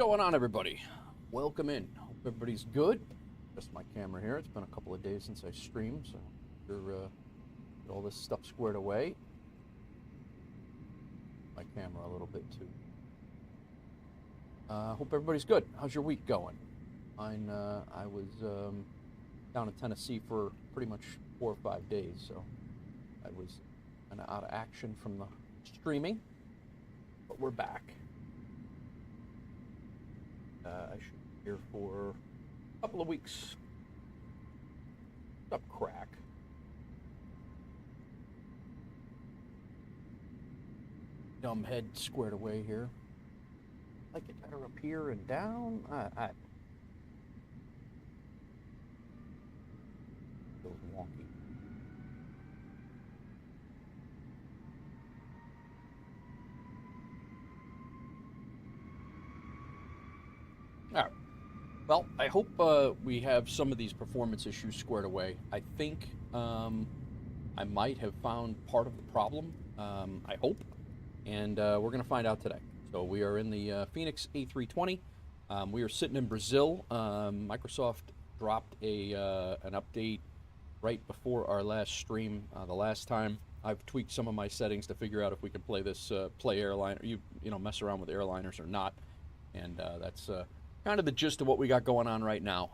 Going on, everybody? Welcome in. Hope everybody's good. Just my camera here. It's been a couple of days since I streamed, so we're get all this stuff squared away. My camera a little bit too. Hope everybody's good. How's your week going? I was down in Tennessee for pretty much 4 or 5 days, so I was kind of out of action from the streaming, but we're back. I should be here for a couple of weeks. What's up, crack? Dumb head squared away here. Like it better up here and down. Feels wonky. All right. Well, I hope we have some of these performance issues squared away. I think I might have found part of the problem. I hope. And we're going to find out today. So we are in the Fenix A320. We are sitting in Brazil. Microsoft dropped an update right before our last stream. The last time I've tweaked some of my settings to figure out if we can play this airliner, you know, mess around with airliners or not. And that's kind of the gist of what we got going on right now.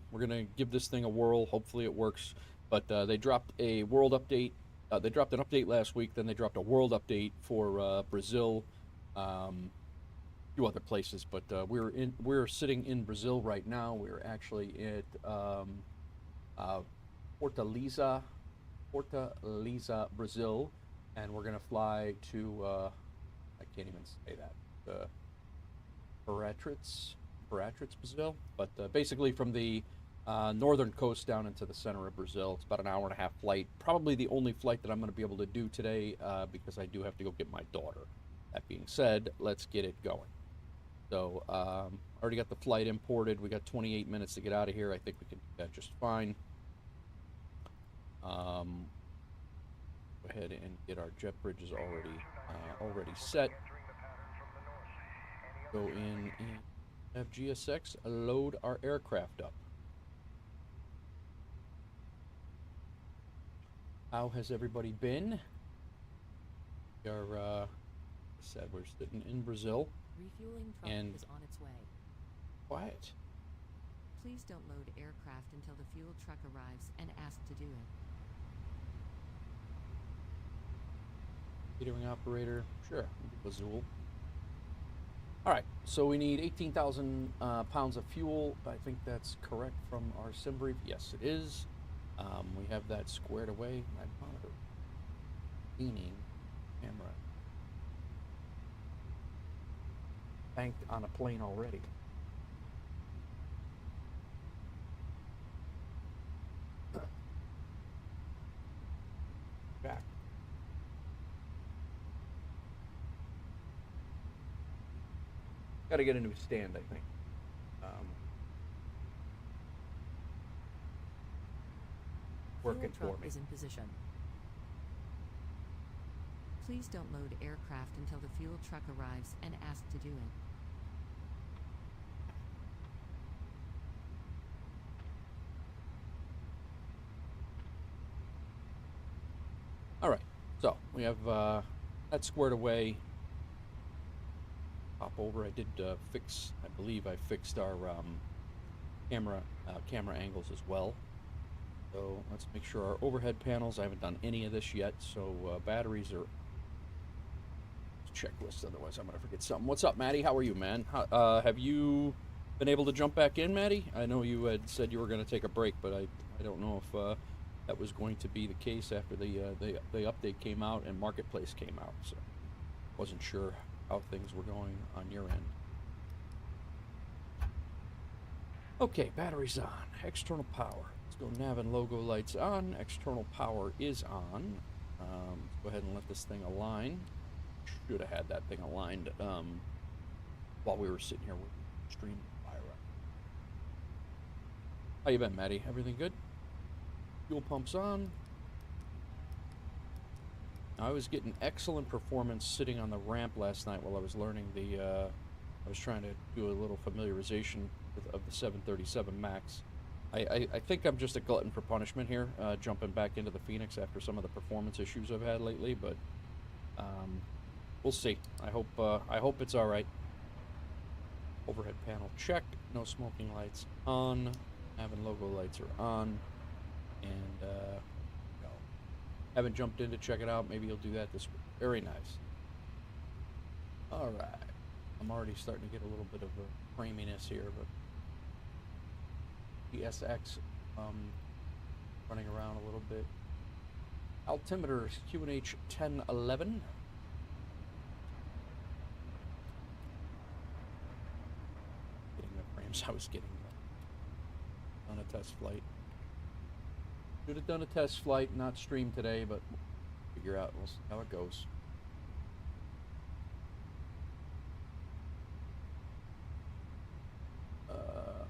We're going to give this thing a whirl. Hopefully it works. But they dropped a world update. They dropped an update last week. Then they dropped a world update for Brazil, a few other places. But we're sitting in Brazil right now. We're actually at Fortaleza, Brazil, and we're gonna fly to I can't even say that. Paratrits, Brazil. But basically from the northern coast down into the center of Brazil. It's about an hour and a half flight. Probably the only flight that I'm going to be able to do today because I do have to go get my daughter. That being said, let's get it going. So, already got the flight imported. We got 28 minutes to get out of here. I think we can do that just fine. Go ahead and get our jet bridges already set. Go in and have GSX load our aircraft up. How has everybody been? We are, said we're sitting in Brazil. Refueling truck is on its way. Quiet. Please don't load aircraft until the fuel truck arrives and ask to do it. Catering operator, sure. Bazool. All right, so we need 18,000 pounds of fuel. I think that's correct from our sim brief. Yes, it is. We have that squared away. My monitor cleaning camera banked on a plane already. Back. Got to get a new stand, I think. Working Fuel for truck me. is in position. Please don't load aircraft until the fuel truck arrives and ask to do it. All right, so we have that squared away. Pop over. I did fix. I believe I fixed our camera angles as well. So let's make sure our overhead panels. I haven't done any of this yet. So batteries are checklist. Otherwise, I'm gonna forget something. What's up, Maddie? How are you, man? Have you been able to jump back in, Maddie? I know you had said you were going to take a break, but I don't know if that was going to be the case after the update came out and Marketplace came out. So wasn't sure how things were going on your end. Okay, batteries on. External power. Let's go nav and logo lights on. External power is on. Let's go ahead and let this thing align. Should have had that thing aligned while we were sitting here with stream fire up. How you been, Maddie? Everything good? Fuel pumps on. I was getting excellent performance sitting on the ramp last night while I was learning the I was trying to do a little familiarization of the 737 MAX. I think I'm just a glutton for punishment here, jumping back into the Phoenix after some of the performance issues I've had lately, but we'll see. I hope it's all right. Overhead panel checked. No smoking lights on. Having logo lights are on. And no. Haven't jumped in to check it out. Maybe you'll do that this week. Very nice. All right. I'm already starting to get a little bit of a framiness here, but PSX running around a little bit. Altimeter QNH 1011. Getting the frames I was getting on a test flight. Should have done a test flight, not stream today, but we'll figure out how it goes.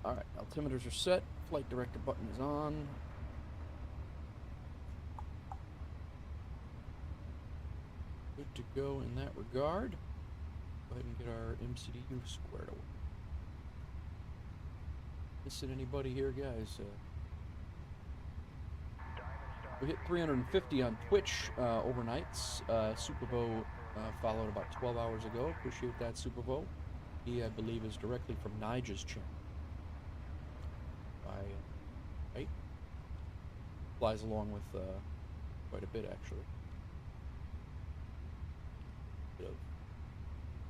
Alright, altimeters are set. Flight director button is on. Good to go in that regard. Go ahead and get our MCDU squared away. Missing anybody here, guys? We hit 350 on Twitch overnights. Supervo followed about 12 hours ago. Appreciate that, Supervo. He, I believe, is directly from Nigel's channel. Right? Flies along with quite a bit, actually.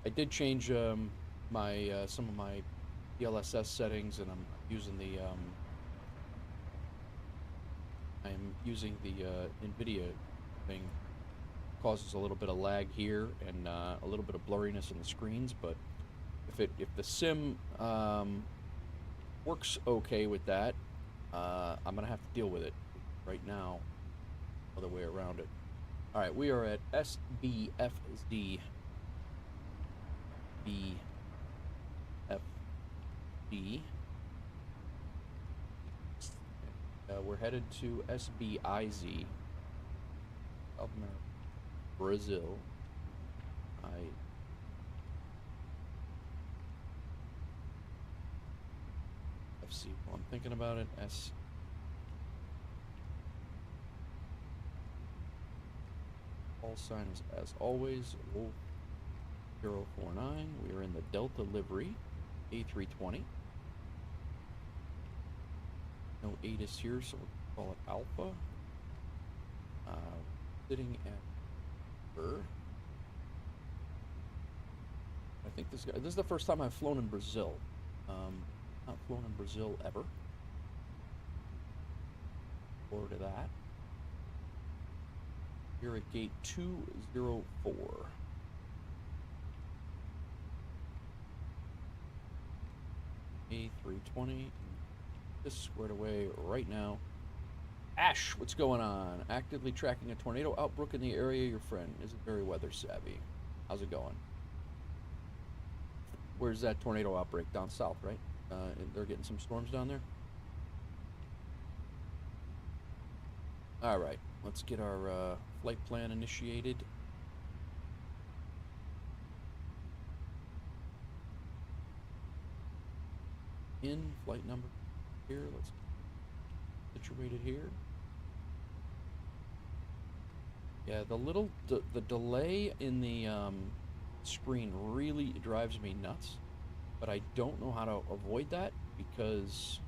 I did change my some of my DLSS settings, and I'm using the NVIDIA thing. Causes a little bit of lag here and a little bit of blurriness in the screens, but if the sim works okay with that, I'm gonna have to deal with it right now. Other way around it. All right, we are at SBFZ. BFD. We're headed to SBIZ, South America, Brazil. FC. Well, I'm thinking about it. Call signs as always. 049. We are in the Delta livery, A320. No ATIS here, so we'll call it Alpha. Sitting at her. I think this is the first time I've flown in Brazil. Not flown in Brazil ever. Forward to that. Here at gate 204. A320. This is squared away right now. Ash, what's going on? Actively tracking a tornado outbreak in the area. Your friend isn't very weather savvy. How's it going? Where's that tornado outbreak? Down south, right? They're getting some storms down there. All right, let's get our flight plan initiated. In flight number here. Let's situated here. Yeah, the delay in the screen really drives me nuts, but I don't know how to avoid that because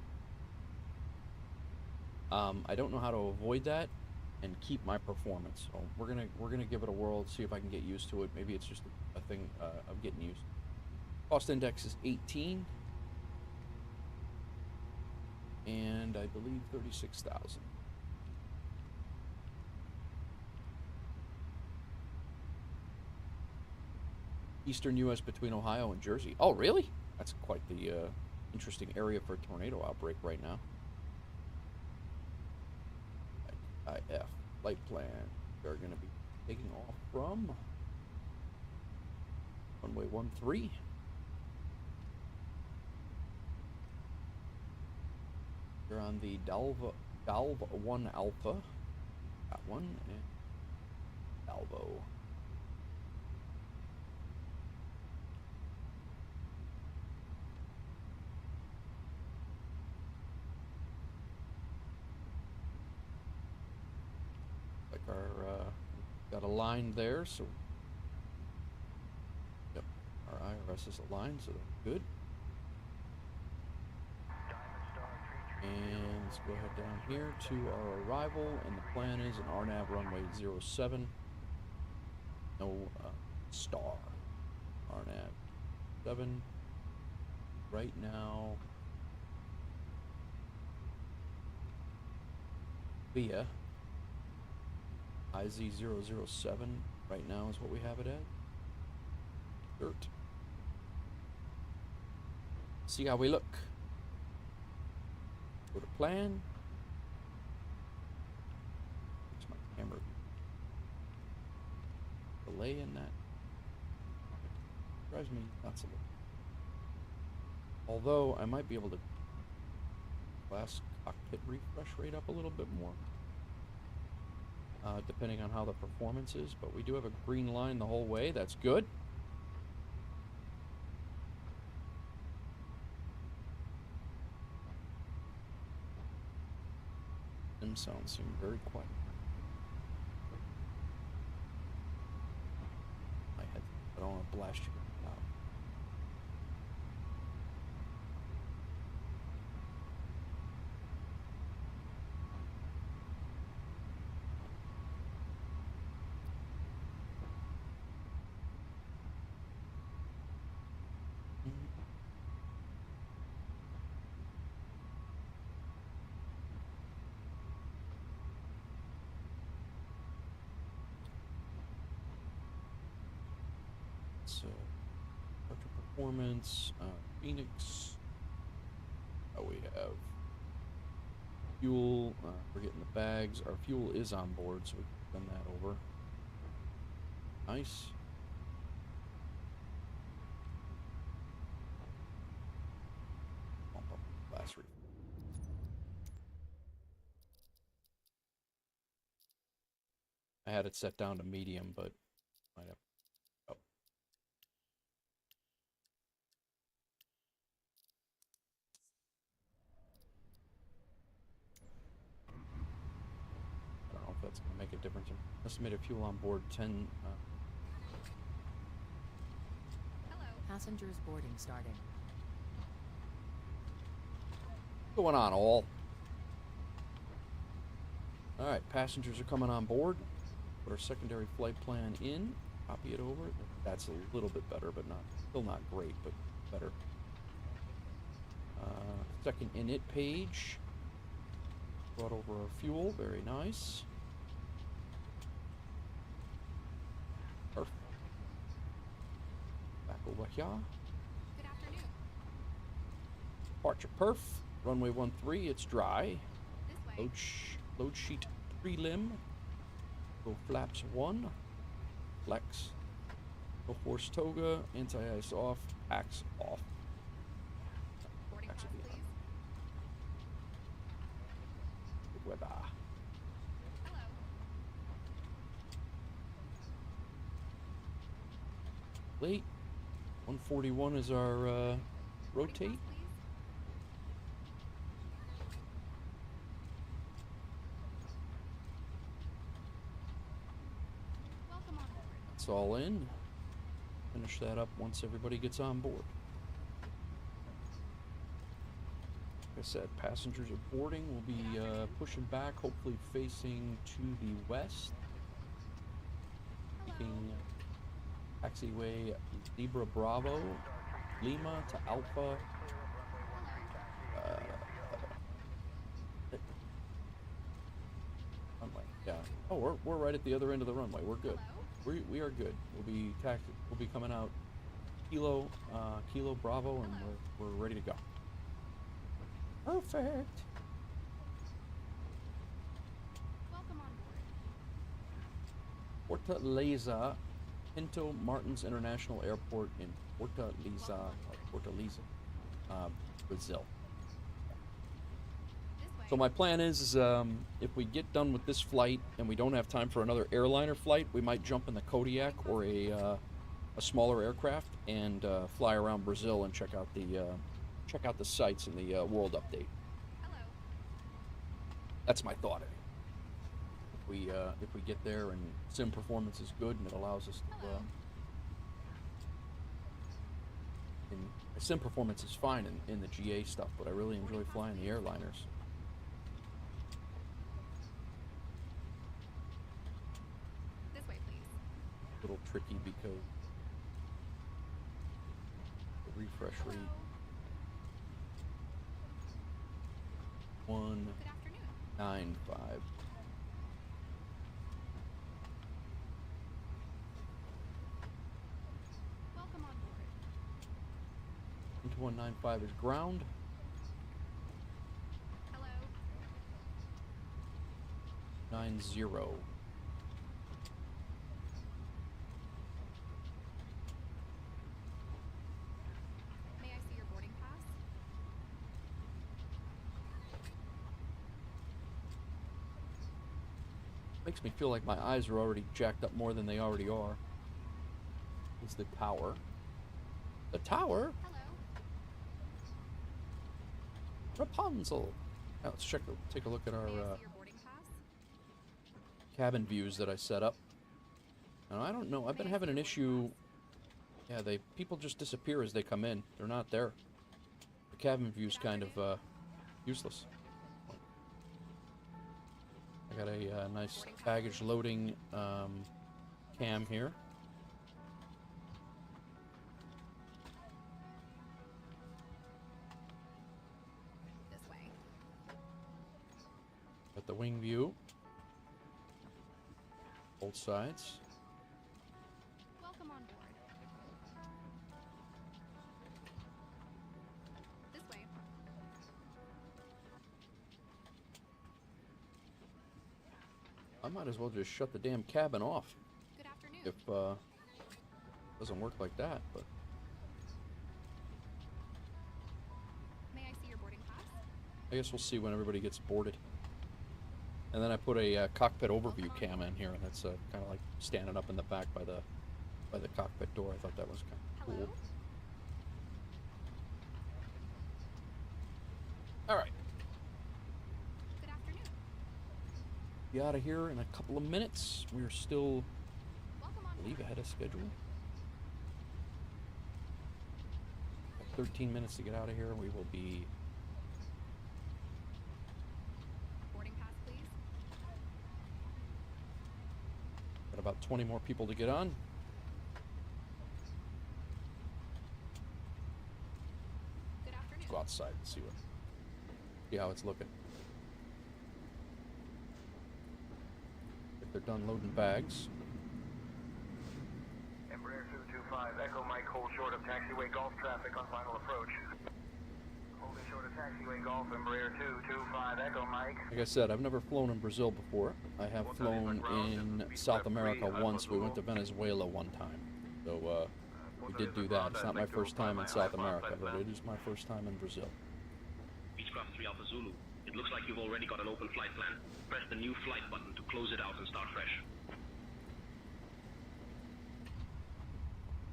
I don't know how to avoid that and keep my performance. So we're gonna give it a whirl, see if I can get used to it. Maybe it's just a thing of getting used. Cost index is 18, and I believe 36,000. Eastern U.S. between Ohio and Jersey. Oh, really? That's quite the interesting area for a tornado outbreak right now. IF flight plan. They're going to be taking off from runway 13. They're on the Dalv 1 Alpha. Got one and Dalvo. our got a line there, so yep, our IRS is aligned, so that's good. And let's go ahead down here to our arrival, and the plan is an RNAV runway 07. No star. RNAV 7. Right now, via IZ007 right now is what we have it at. Dirt. See how we look. Go to plan. Where's my camera? Delay in that. Drives me nuts a little. Although I might be able to glass cockpit refresh rate up a little bit more. Depending on how the performance is, but we do have a green line the whole way. That's good. Sim sounds seem very quiet. My head, I don't want to blast you out. So, departure performance, Phoenix. Oh, we have fuel. We're getting the bags. Our fuel is on board, so we can send that over. Nice. Bump up the glass reef. I had it set down to medium, but might have. Oh. I don't know if that's going to make a difference. Estimated fuel on board 10. Hello. Passengers boarding starting. What's going on, all? Alright, passengers are coming on board. Put our secondary flight plan in. Copy it over. That's a little bit better, but still not great, but better. Second init page. Brought over our fuel. Very nice. Perfect. Back over here. Good afternoon. Departure perf. Runway 13. It's dry. This way. Load sheet prelim. Go flaps 1. Flex. Go force toga. Anti-ice off. Packs off. Boarding pass, please. Good weather. Hello. Late. 141 is our rotate. Boarding pass, please. Welcome on board. It's all in. Finish that up once everybody gets on board. Like I said, passengers are boarding. We'll be pushing back, hopefully facing to the west. Taking taxiway Zebra Bravo, Lima to Alpha. Runway, yeah. Oh, we're right at the other end of the runway. We're good. We are good. We'll be coming out Kilo Bravo, and we're ready to go. Perfect. Welcome on board. Fortaleza, Pinto Martins International Airport in Fortaleza, Brazil. So my plan is if we get done with this flight and we don't have time for another airliner flight, we might jump in the Kodiak or a smaller aircraft and fly around Brazil and check out the sites in the world update. Hello. That's my thought. if we get there and sim performance is good and it allows us to. And sim performance is fine in the GA stuff, but I really enjoy flying the airliners. This way, please. A little tricky because the refresh rate. 195. Welcome on board. 195 is ground. Hello. 90. May I see your boarding pass? Makes me feel like my eyes are already jacked up more than they already are. Is the tower. The tower? Hello. Rapunzel. Now let's take a look at our May I see your boarding pass? cabin views that I set up. Now I don't know. I've been having an issue. Yeah, people just disappear as they come in. They're not there. The cabin view's kind of useless. I got a nice baggage loading cam here. This way. Got the wing view. Both sides. Welcome on board. This way. I might as well just shut the damn cabin off Good afternoon. if it doesn't work like that, but May I see your boarding pass? I guess we'll see when everybody gets boarded. And then I put a cockpit overview cam in here, and that's kind of like standing up in the back by the cockpit door. I thought that was kind of Hello. cool. All right, Good afternoon. be out of here in a couple of minutes. We're still, Welcome on I believe, board. ahead of schedule. Got 13 minutes to get out of here. We will be. Boarding pass, please. Got about 20 more people to get on. Good afternoon. Let's go outside and see how it's looking. If they're done loading bags. Embraer 225, Echo Mike, hold short of taxiway Golf traffic on final approach. Holding short of taxiway Golf, Embraer 225, Echo Mike. Like I said, I've never flown in Brazil before. I have flown in South America once. We went to Venezuela one time. So we did do that. It's not my first time in South America, but it is my first time in Brazil. Beechcraft 3 Alpha Zulu. It looks like you've already got an open flight plan. Press the new flight button to close it out and start fresh.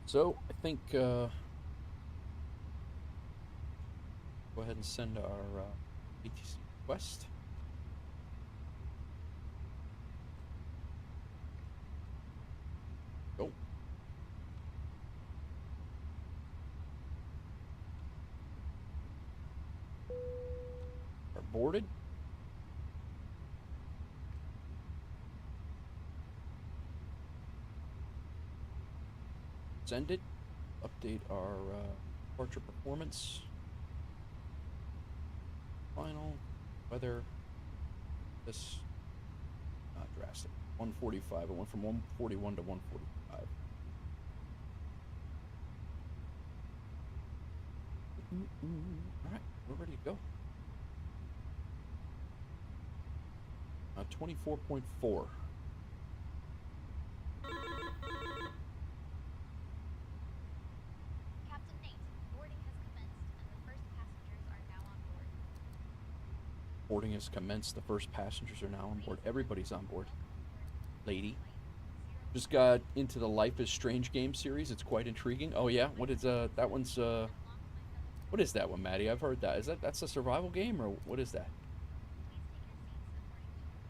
So I think go ahead and send our ATC request. Go. Are boarded. Send it. Update our departure performance. Final weather. This not drastic. 145. It went from 141 to 145. All right, we're ready to go. 24.4. Captain Nate, boarding has commenced and the first passengers are now on board. Boarding has commenced. The first passengers are now on board. Everybody's on board. Lady. Just got into the Life is Strange game series. It's quite intriguing. Oh yeah, what is that one's what is that one, Maddie? I've heard that. That's a survival game or what is that?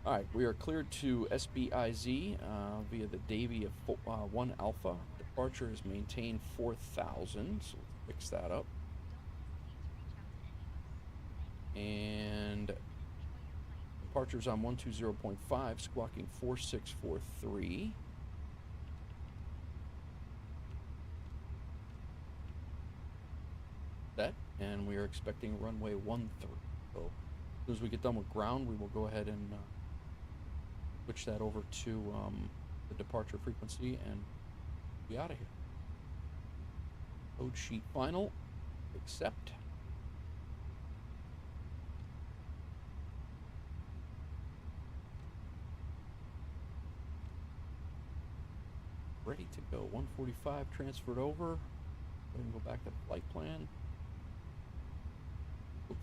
All right, we are cleared to SBIZ via the Davy of 1 Alpha. Departure is maintained 4,000, so let's fix that up. And departure's on 120.5, squawking 4643. That, and we are expecting runway 13. So as soon as we get done with ground, we will go ahead and switch that over to the departure frequency and be out of here. Code sheet final. Accept. Ready to go. 145 transferred over. Go ahead and go back to flight plan.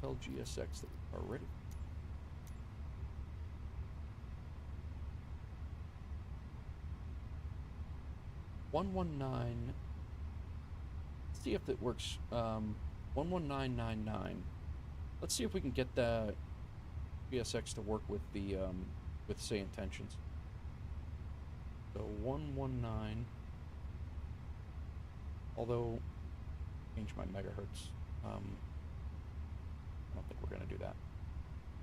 Hotel GSX that we are ready. $119. Let's see if it works. 11999. Let's see if we can get the GSX to work with the with SayIntentions. So 119. Although change my megahertz. I don't think we're gonna do that.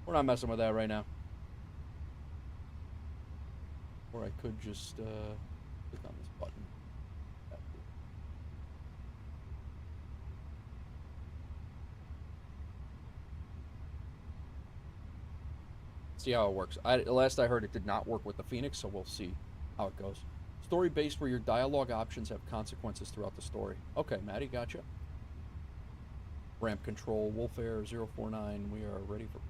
We're not messing with that right now. Or I could just click on this button. See how it works. Last I heard, it did not work with the Fenix, so we'll see how it goes. Story based where your dialogue options have consequences throughout the story. Okay, Maddie, gotcha. Ramp control, Wolf Air 049. We are ready for.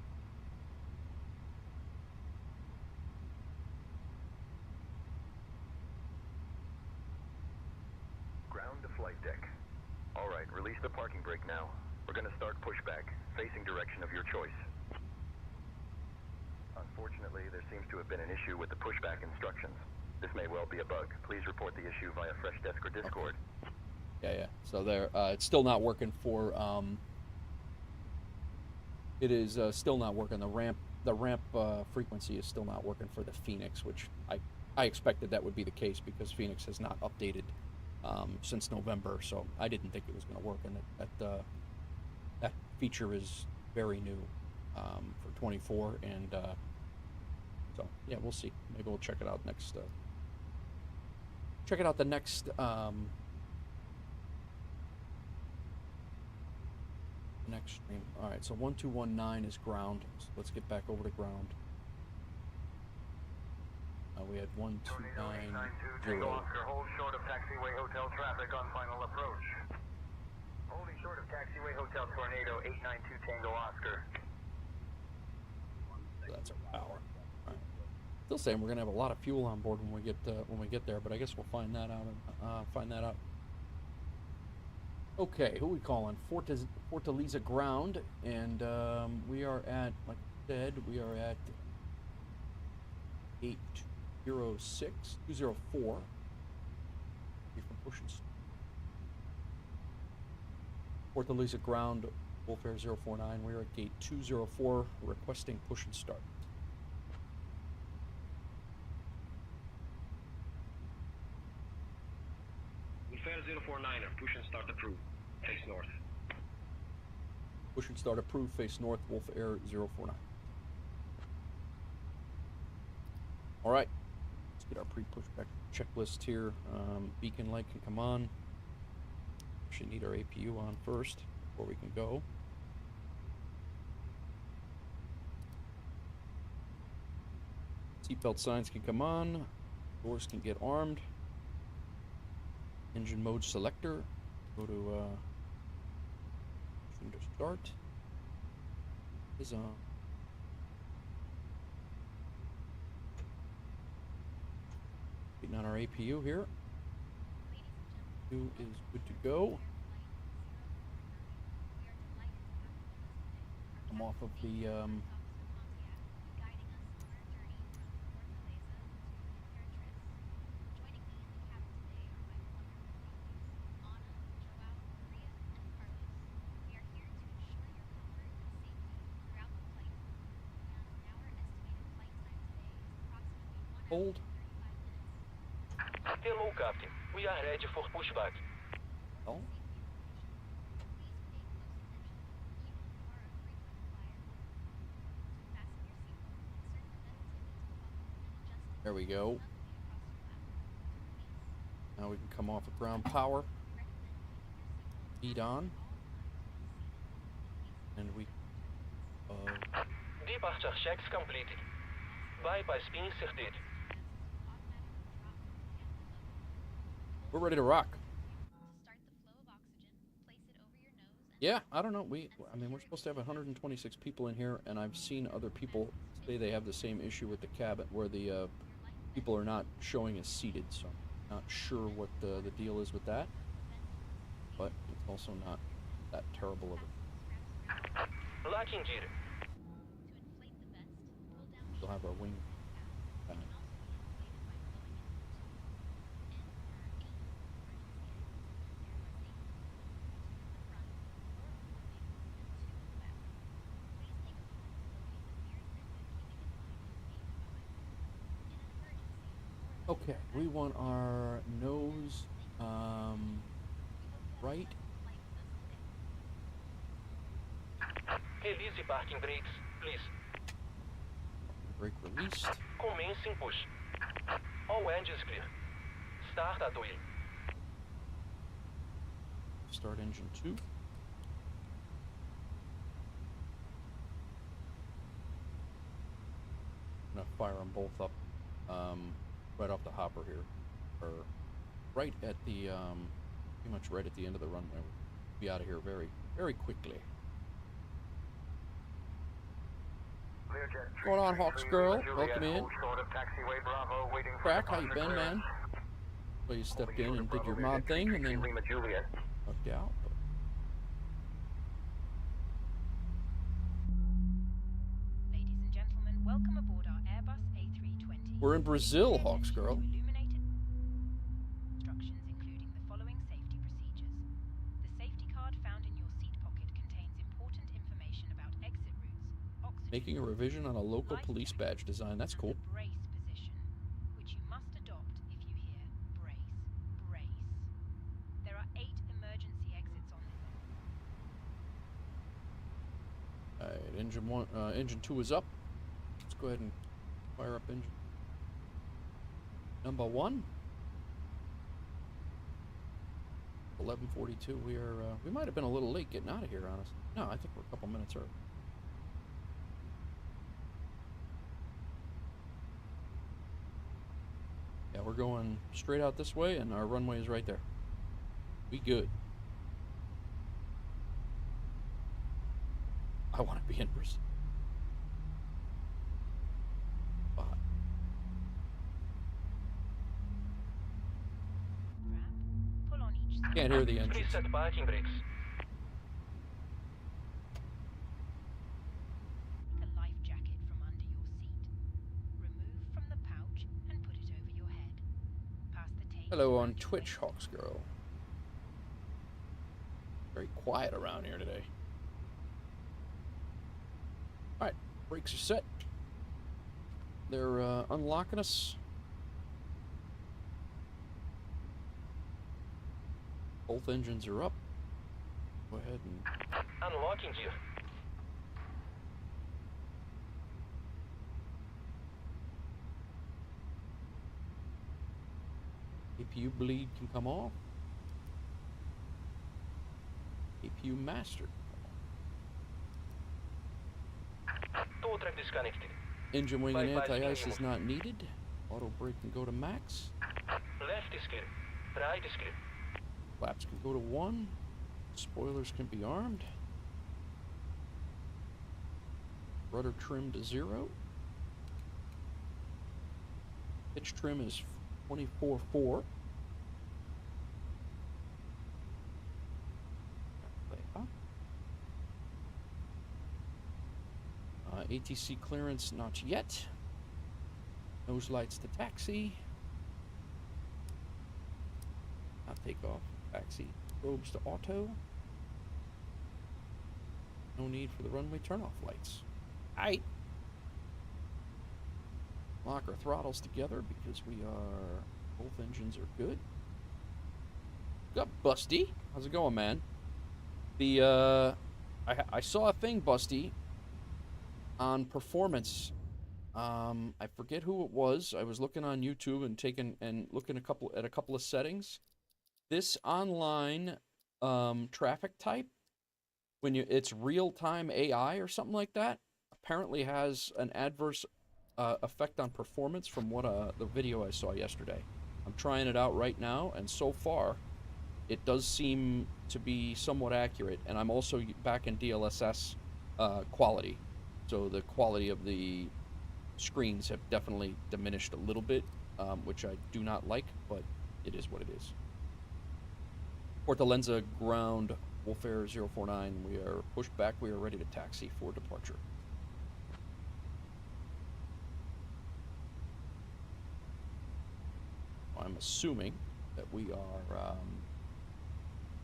Ground to flight deck. All right, release the parking brake now. We're going to start pushback, facing direction of your choice. Unfortunately, there seems to have been an issue with the pushback instructions. This may well be a bug. Please report the issue via Freshdesk or Discord. Okay. Yeah. So there, it's still not working for. It is still not working. The ramp frequency is still not working for the Fenix, which I expected that would be the case because Fenix has not updated since November. So I didn't think it was going to work, and that feature is very new for 24 and. So yeah, we'll see. Maybe we'll check it out next. Check it out the next. Next stream. All right. So 1219 is ground. So let's get back over to ground. We had 1290. Tango Oscar, hold short of taxiway hotel traffic on final approach. Holding short of taxiway hotel Tornado 892 Tango Oscar. So that's our power. Still saying we're gonna have a lot of fuel on board when we get there, but I guess we'll find that out. Okay, who we calling? Fortaleza ground, and we are at, like I said, we are at 204. Fortaleza ground, Wolf Air 049. We are at gate 204, requesting push and start. Fair 049er, push and start approved. Face north. Push and start approved, face north, Wolf Air 049. All right, let's get our pre-pushback checklist here. Beacon light can come on. Should need our APU on first before we can go. Seatbelt signs can come on. Doors can get armed. Engine mode selector. Go to start. Is on. Getting on our APU here. APU is good to go. I'm off of the Hold. Hello, Captain. We are ready for pushback. Oh. There we go. Now we can come off of ground power. Heat on. And we... Departure checks completed. Bypass pin inserted. we're ready to rock. Start the flow of oxygen, place it over your nose, and Yeah, I don't know. I mean, we're supposed to have 126 people in here, and I've seen other people say they have the same issue with the cabin, where the people are not showing as seated. So I'm not sure what the deal is with that, but it's also not that terrible of it. Locking gear. to inflate the vest, pull down the Still have our wing. can also be inflated by blowing into the tube. And there are 8 emergency exits. There are 8 to the front, 4 to the back. Please take a moment to locate the nearest exit, keeping in mind the speed of the weapon. In an emergency, 4 Okay, we want our nose right. Release parking brakes, please. Brake released. Commencing push. All engines clear. Start at wheel. Start engine 2. I'm gonna fire them both up right off the hopper here, or right at the pretty much right at the end of the runway. We'll be out of here very, very quickly. What's going on, Hawks girl? Welcome in. Crack, how you been, man? Well, you stepped in and did your mod thing, and then fucked out. Ladies and gentlemen, welcome aboard our Airbus A320. We're in Brazil, Hawks girl. Illuminated instructions including the following safety procedures. The safety card found in your seat pocket contains important information about exit routes, oxygen, Making a revision on a local police badge design. That's cool. and the brace position, which you must adopt if you hear brace, brace. There are 8 emergency exits on this. Alright, engine 2 is up. Let's go ahead and fire up engine number 1. 11:42. We might have been a little late getting out of here, honestly. No, I think we're a couple minutes early. Yeah, we're going straight out this way, and our runway is right there. We good. I want to be in Brazil. Strap. Pull on each side. Can't hear the engines. Please set parking brakes. Take a life jacket from under your seat. Remove from the pouch and put it over your head. Pass the tape. Hello on around your Twitch, waist. Hawks girl. Very quiet around here today. Alright, brakes are set. They're unlocking us. Both engines are up. Go ahead and Unlocking gear. APU bleed can come off. APU master. Tow track disconnected. Engine wing and Bypass anti-ice minimum. is not needed. Auto brake can go to max. Left is clear. Right is clear. Flaps can go to 1. Spoilers can be armed. Rudder trim to 0. Pitch trim is 24.4. ATC clearance not yet. Nose lights to taxi. Not take off. Taxi. Probes to auto. No need for the runway turnoff lights. Aight. lock our throttles together because both engines are good. What's up, Busty? How's it going, man? I saw a thing, Busty, on performance. I forget who it was. I was looking on YouTube and looking at a couple of settings. This online traffic type, when it's real-time AI or something like that, apparently has an adverse effect on performance from what the video I saw yesterday. I'm trying it out right now, and so far, it does seem to be somewhat accurate. And I'm also back in DLSS quality, so the quality of the screens have definitely diminished a little bit, which I do not like, but it is what it is. Fortaleza ground, Wolf Air 049. We are pushed back. We are ready to taxi for departure. I'm assuming that we are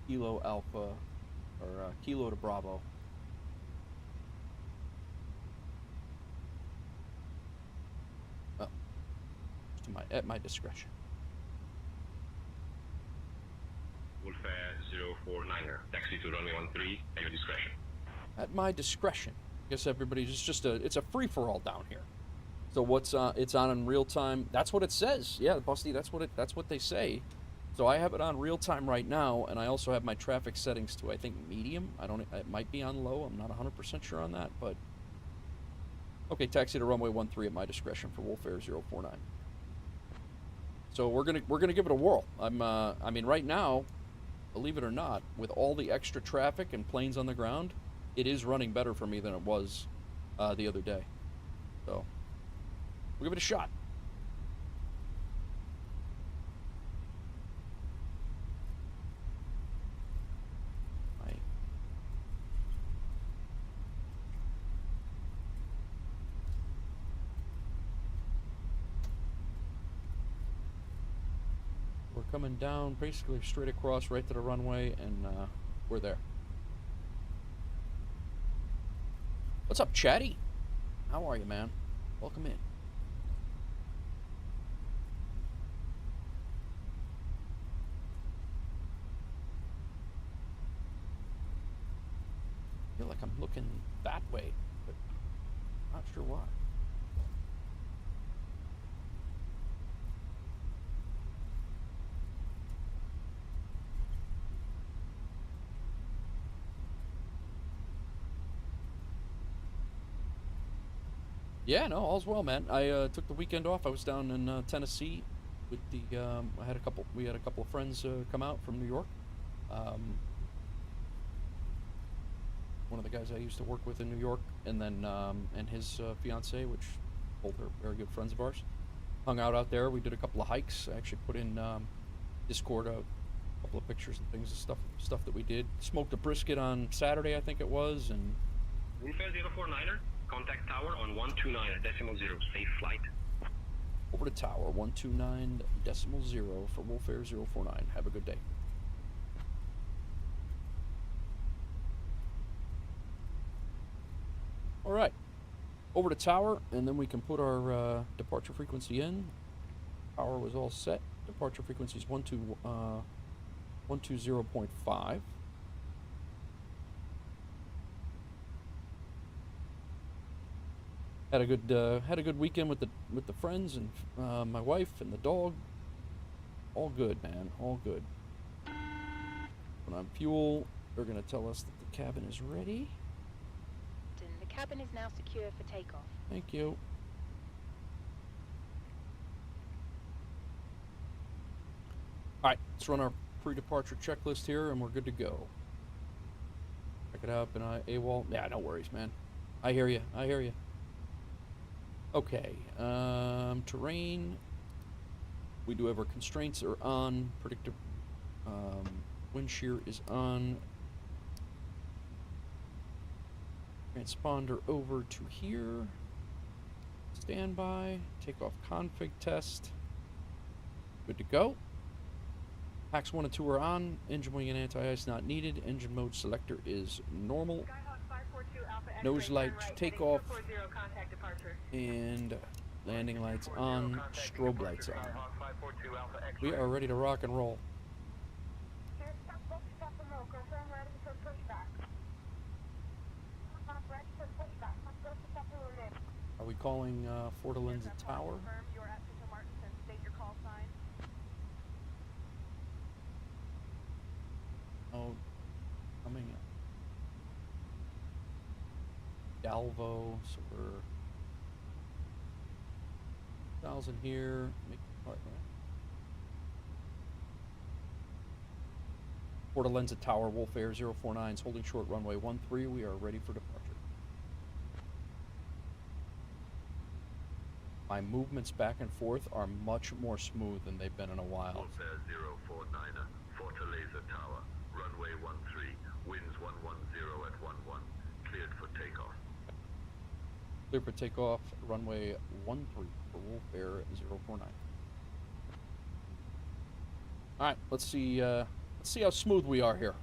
Kilo Alpha, or Kilo to Bravo. Well, at my discretion. Wolf Air 049er, taxi to runway 13 at your discretion. At my discretion. I guess everybody's it's a free-for-all down here. So it's on in real time. That's what it says. Yeah, Busty, that's what they say. So I have it on real time right now, and I also have my traffic settings to, I think, medium. It might be on low. I'm not 100% sure on that, but okay, taxi to runway 13 at my discretion for Wolf Air 049. So we're gonna give it a whirl. I mean, right now, believe it or not, with all the extra traffic and planes on the ground, it is running better for me than it was the other day. So we'll give it a shot. We're coming down basically straight across right to the runway, and we're there. What's up, Chatty? How are you, man? Welcome in. I feel like I'm looking that way, but not sure why. Yeah, no, all's well, man. I took the weekend off. I was down in Tennessee with the. We had a couple of friends come out from New York. One of the guys I used to work with in New York, and then and his fiance, which both are very good friends of ours, hung out there. We did a couple of hikes. I actually put in Discord a couple of pictures and things of stuff that we did. Smoked a brisket on Saturday, I think it was, and. Wolf Air 049er, contact tower on 129.0, safe flight. Over to tower 129.0 for Wolf Air 049. Have a good day. All right, over to tower, and then we can put our departure frequency in. Power was all set. Departure frequency is 120.5. Had a good weekend with the friends and my wife and the dog. All good, man. All good. When on fuel, they're gonna tell us that the cabin is ready. The cabin is now secure for takeoff. Thank you. All right, let's run our pre-departure checklist here, and we're good to go. Check it out, and AWOL. Yeah, no worries, man. I hear you. I hear you. Okay, terrain. We do have our constraints are on. Predictive wind shear is on. Transponder over to here. Standby. Takeoff config test. Good to go. Packs 1 and 2 are on. Engine wing and anti-ice not needed. Engine mode selector is normal. Nose light takeoff. And Landing lights on, strobe lights on. We are ready to rock and roll. Are we calling Fortalenza Tower? Oh, coming up. Galvo, so we're 1,000 here. Make it right. Fortalenza Tower, Wolf Air 049s, holding short runway 13. We are ready for departure. My movements back and forth are much more smooth than they've been in a while. Wolf Air 049er, Fortaleza Tower, runway 13, winds 110 at 11, cleared for takeoff. Clear for takeoff, runway 13 for Wolf Air 049. All right, let's see how smooth we are here.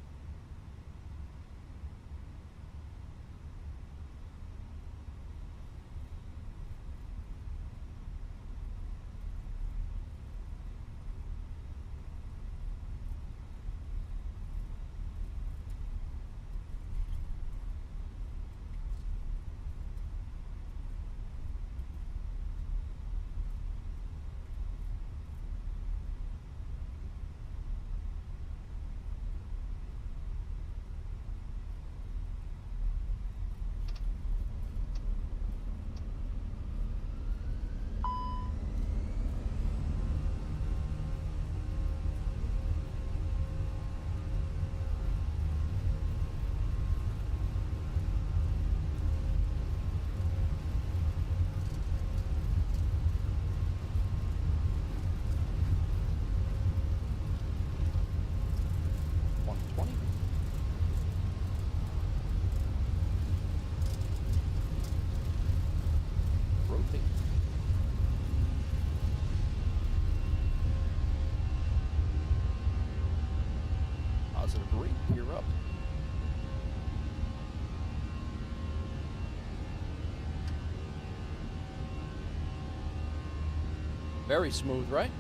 Very smooth, right?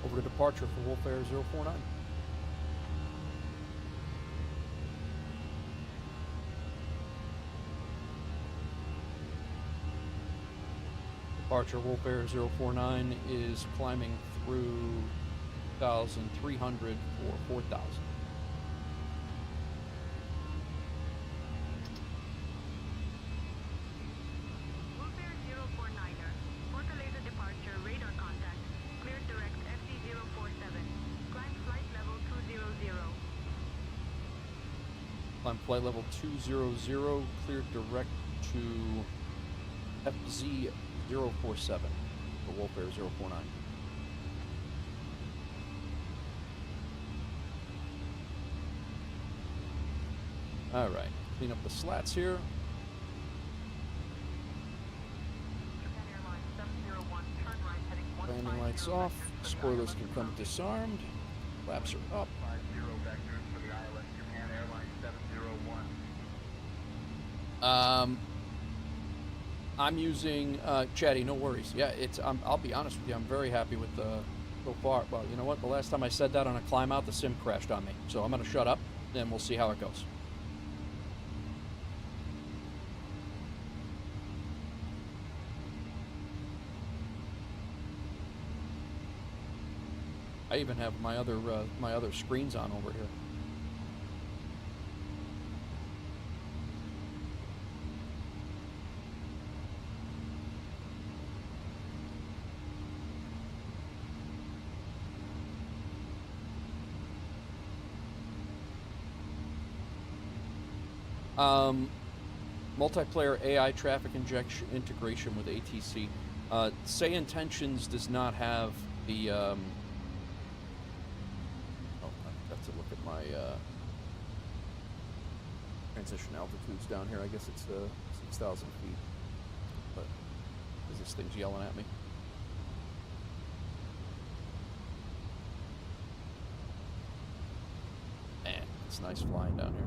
Over to departure for Wolf Air 049. Departure Wolf Air 049 is climbing through 1,300 for 4,000. Wolf Air 049er, Fortaleza departure, radar contact, cleared direct FSEconomy 047, climb flight level 200. Climb flight level 200, cleared direct to FZ 047 for Wolf Air 049. All right, clean up the slats here. Landing lights off. Spoilers can come disarmed. Flaps are up. I'm using Chatty, no worries. Yeah, it's. I'll be honest with you. I'm very happy with so far. Well, you know what? The last time I said that on a climb out, the sim crashed on me. So I'm gonna shut up, and we'll see how it goes. I even have my other screens on over here. Multiplayer AI traffic integration with ATC. SayIntentions does not have the. Oh, I have to look at my transition altitudes down here. I guess it's 6,000 feet. But is this thing's yelling at me? Man, it's nice flying down here.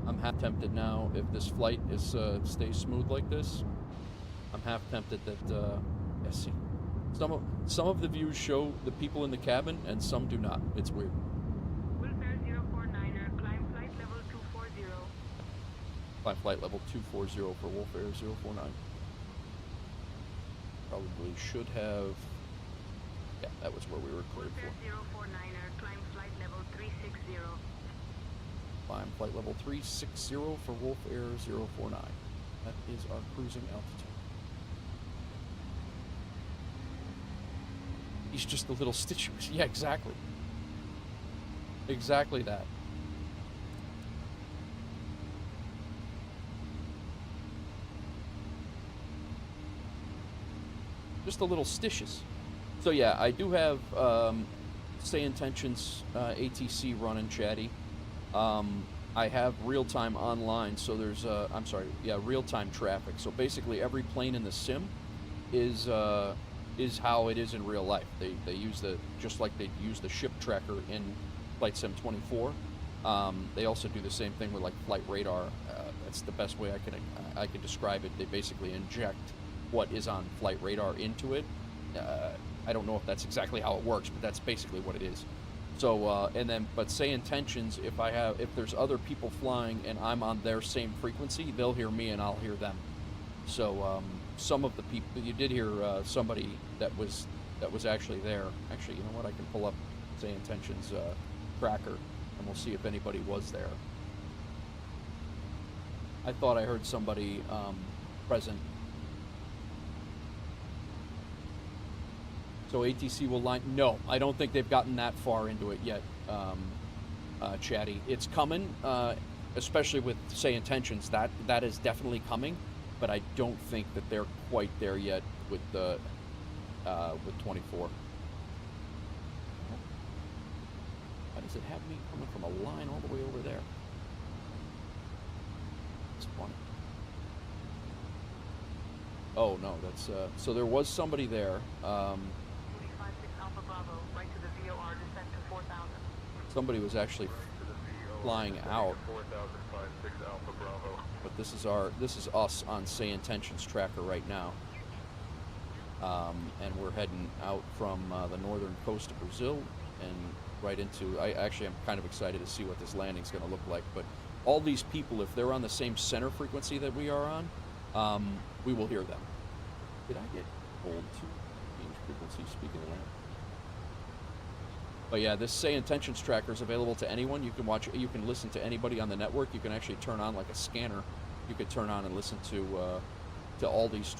I'm half tempted now, if this flight is stays smooth like this, I'm half tempted that yeah, see, some of the views show the people in the cabin and some do not. It's weird. Wilfare 049er, climb flight level 240. Climb flight level 240 for Wolfair 049. Probably should have. Yeah, that was where we were cleared for. Wilfare 049er, climb flight level 360. Climb flight level 360 for Wolf Air 049. That is our cruising altitude. He's just a little stitch. Yeah, exactly. Exactly that. Just a little stitches. So yeah, I do have SayIntentions ATC running, Chatty. I have real-time online, so there's I'm sorry, yeah, real-time traffic. So basically, every plane in the sim is how it is in real life. They use just like they use the ship tracker in Flight Sim 24. They also do the same thing with like flight radar. That's the best way I can describe it. They basically inject what is on flight radar into it. I don't know if that's exactly how it works, but that's basically what it is. So but SayIntentions, if there's other people flying and I'm on their same frequency, they'll hear me and I'll hear them. So some of the people, you did hear somebody that was actually there. Actually, you know what? I can pull up SayIntentions tracker and we'll see if anybody was there. I thought I heard somebody present. So ATC will line. No, I don't think they've gotten that far into it yet, Chatty. It's coming, especially with SayIntentions. That is definitely coming, but I don't think that they're quite there yet with 24. Why does it have me coming from a line all the way over there? It's funny. Oh no, that's so there was somebody there. Somebody was actually flying out. But this is us on SayIntentions tracker right now. And we're heading out from the northern coast of Brazil and right into. I'm kind of excited to see what this landing's going to look like. But all these people, if they're on the same center frequency that we are on, we will hear them. Did I get old to change frequency? Speaking of that. But yeah, this SayIntentions tracker is available to anyone. You can watch. You can listen to anybody on the network. You can actually turn on like a scanner. You could turn on and listen to all these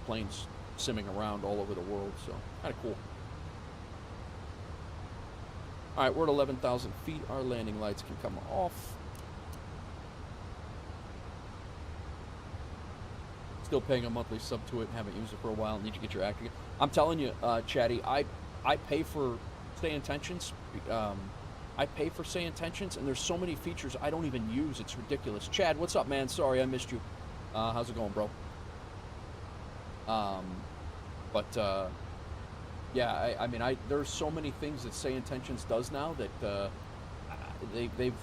planes simming around all over the world. So kind of cool. All right, we're at 11,000 feet. Our landing lights can come off. Still paying a monthly sub to it. Haven't used it for a while. Need to get your act together. I'm telling you, Chatty, I pay for SayIntentions. I pay for SayIntentions, and there's so many features I don't even use. It's ridiculous. Chad, what's up, man? Sorry, I missed you. How's it going, bro? Yeah, I mean, there's so many things that SayIntentions does now that they've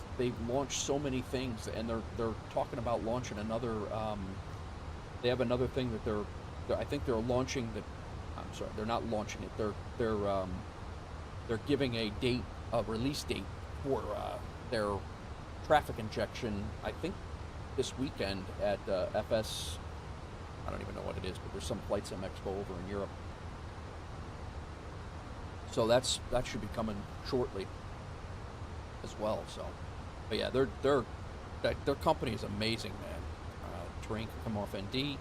launched so many things, and they're talking about launching another. They have another thing that I think they're launching that. I'm sorry, they're not launching it. They're giving a release date for their traffic injection. I think this weekend at FS. I don't even know what it is, but there's some Flight Sim Expo over in Europe. So that should be coming shortly as well. So, but yeah, their company is amazing, man. Terrain can come off ND.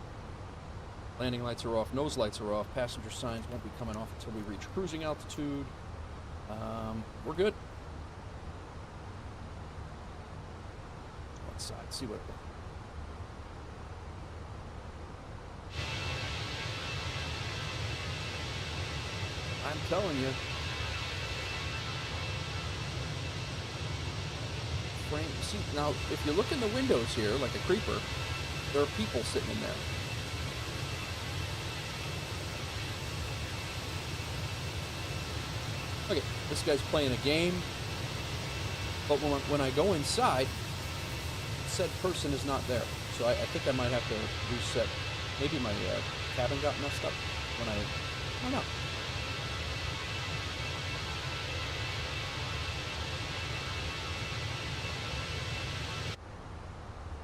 Landing lights are off, nose lights are off, passenger signs won't be coming off until we reach cruising altitude. We're good. Let's see what. I'm telling you. See, now, if you look in the windows here, like a creeper, there are people sitting in there. Okay, this guy's playing a game, but when I go inside, said person is not there. So I think I might have to reset. Maybe my cabin got messed up when I don't know.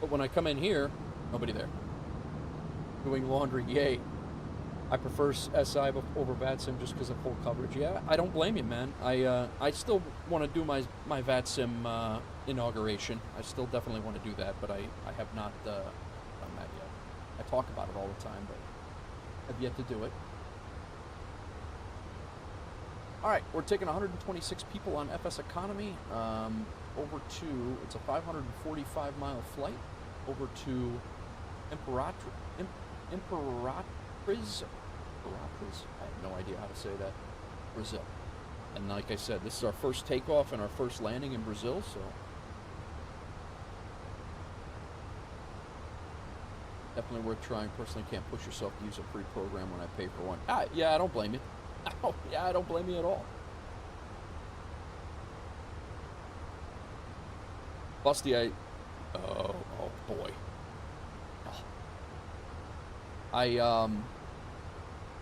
But when I come in here, nobody there. Doing laundry, yay. I prefer SI over VATSIM just because of full coverage. Yeah, I don't blame you, man. I still want to do my VATSIM inauguration. I still definitely want to do that, but I have not done that yet. I talk about it all the time, but have yet to do it. All right, we're taking 126 people on FSEconomy over to, it's a 545-mile flight over to Imperatriz. I have no idea how to say that. Brazil. And like I said, this is our first takeoff and our first landing in Brazil, so definitely worth trying. Personally, can't push yourself to use a free program when I pay for one. Yeah, I don't blame you. Oh, yeah, I don't blame you at all. Busty, oh boy. Oh.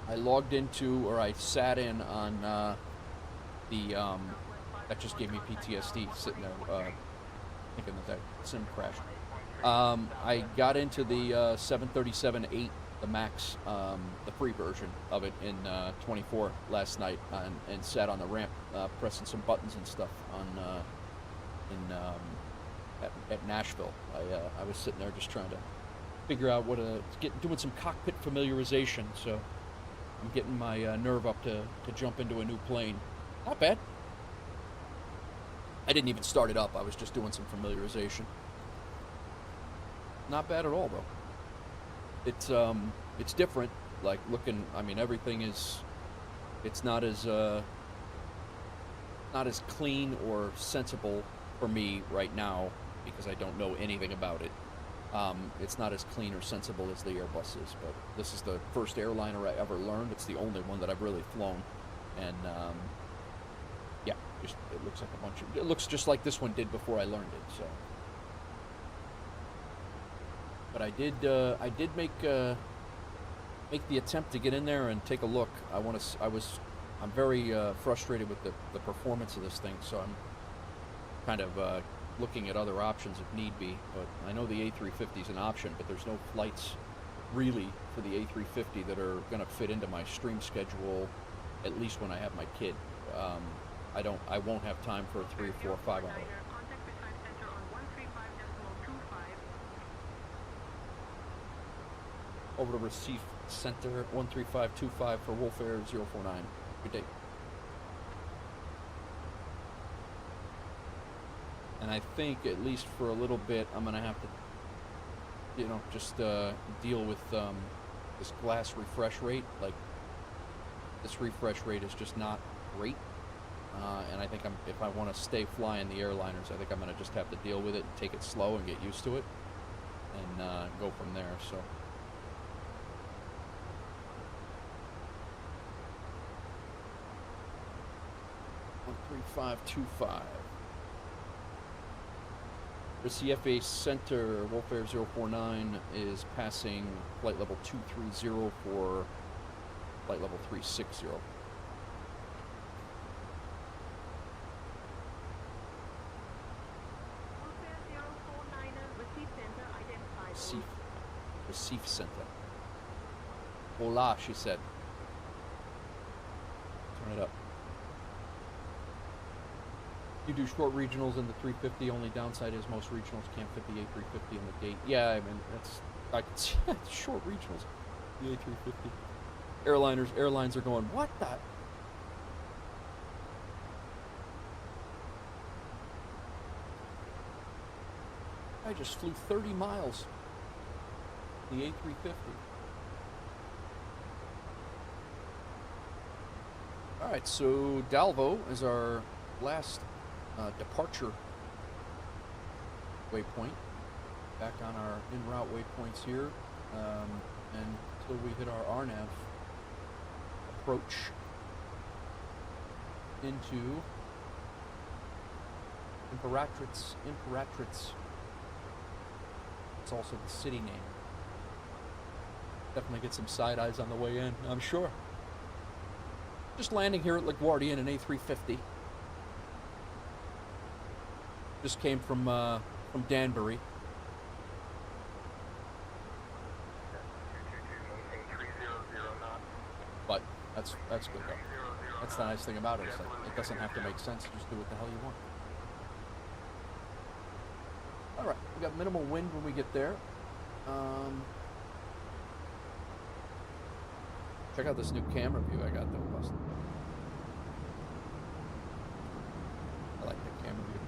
I logged into, or I sat in on that just gave me PTSD sitting there thinking that sim crashed. I got into the 737-8, the MAX, the free version of it in 24 last night, and sat on the ramp pressing some buttons and stuff on at Nashville. I was sitting there just trying to figure out what doing some cockpit familiarization, so I'm getting my nerve up to jump into a new plane. Not bad. I didn't even start it up. I was just doing some familiarization. Not bad at all, though. It's different. Like looking, I mean, everything is. It's not as clean or sensible for me right now because I don't know anything about it. It's not as clean or sensible as the Airbus is, but this is the first airliner I ever learned. It's the only one that I've really flown, and yeah, it looks like a bunch of. It looks just like this one did before I learned it. So, but I did make the attempt to get in there and take a look. I'm very frustrated with the performance of this thing, so I'm kind of looking at other options if need be. But I know the A350 is an option, but there's no flights really for the A350 that are going to fit into my stream schedule, at least when I have my kid. I won't have time for a 3 or 4 or 5 hour. Over to Receive Center 13525 for Wolf Air 049. Good day. And I think, at least for a little bit, I'm going to have to, just deal with this glass refresh rate. Like, this refresh rate is just not great. And I think if I want to stay flying the airliners, I think I'm going to just have to deal with it and take it slow and get used to it and go from there. So. $13525. Recife Center, Wolf Air 049 is passing flight level 230 for flight level 360. Recife Center. Hola, she said. Turn it up. You do short regionals in the 350. Only downside is most regionals can't fit the A350 in the gate. Yeah, I mean, I can see short regionals. The A350. Airlines are going, what the? I just flew 30 miles. The A350. All Alright, so Dalvo is our last departure waypoint. Back on our en route waypoints here. And until we hit our RNAV approach into Imperatriz. It's also the city name. Definitely get some side eyes on the way in, I'm sure. Just landing here at LaGuardia in an A350. Just came from Danbury. But that's good though. That's the nice thing about it, is that it doesn't have to make sense. Just do what the hell you want. Alright, we got minimal wind when we get there. Check out this new camera view I got though, Bustin'. I like the camera view.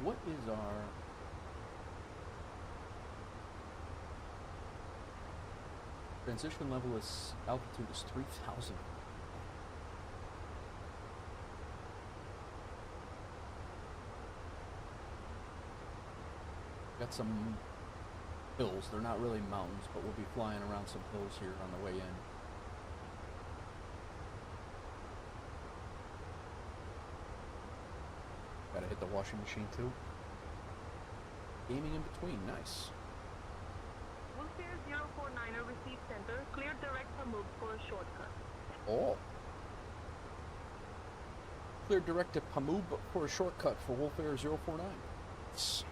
What is our transition level? Is altitude is 3,000. Got some hills. They're not really mountains, but we'll be flying around some hills here on the way in. Gotta hit the washing machine too. Gaming in between, nice. Wolfare 049er receive center, cleared direct for move for a shortcut. Oh. Cleared direct to Pamub for a shortcut for Wolfare 049. Let's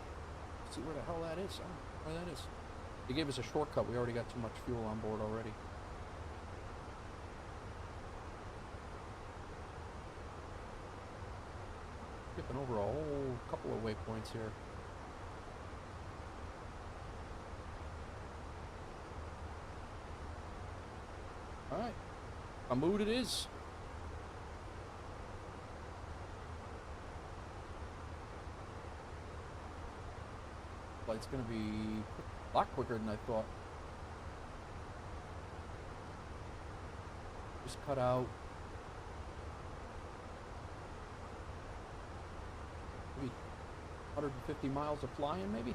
see where the hell that is. I don't know where that is. They gave us a shortcut. We already got too much fuel on board already. Skipping over a whole couple of waypoints here. Alright. Pamud it is. Flight's gonna be a lot quicker than I thought. Just cut out maybe 150 miles of flying, maybe?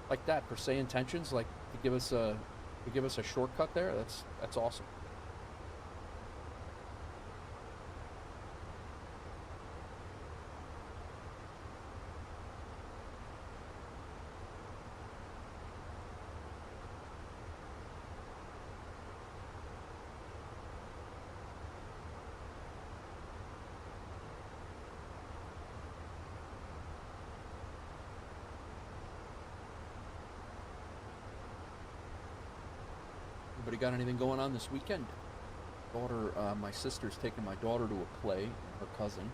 Like that for SayIntentions, like to give us a shortcut there. That's awesome. Anybody got anything going on this weekend? My sister's taking my daughter to a play, her cousin.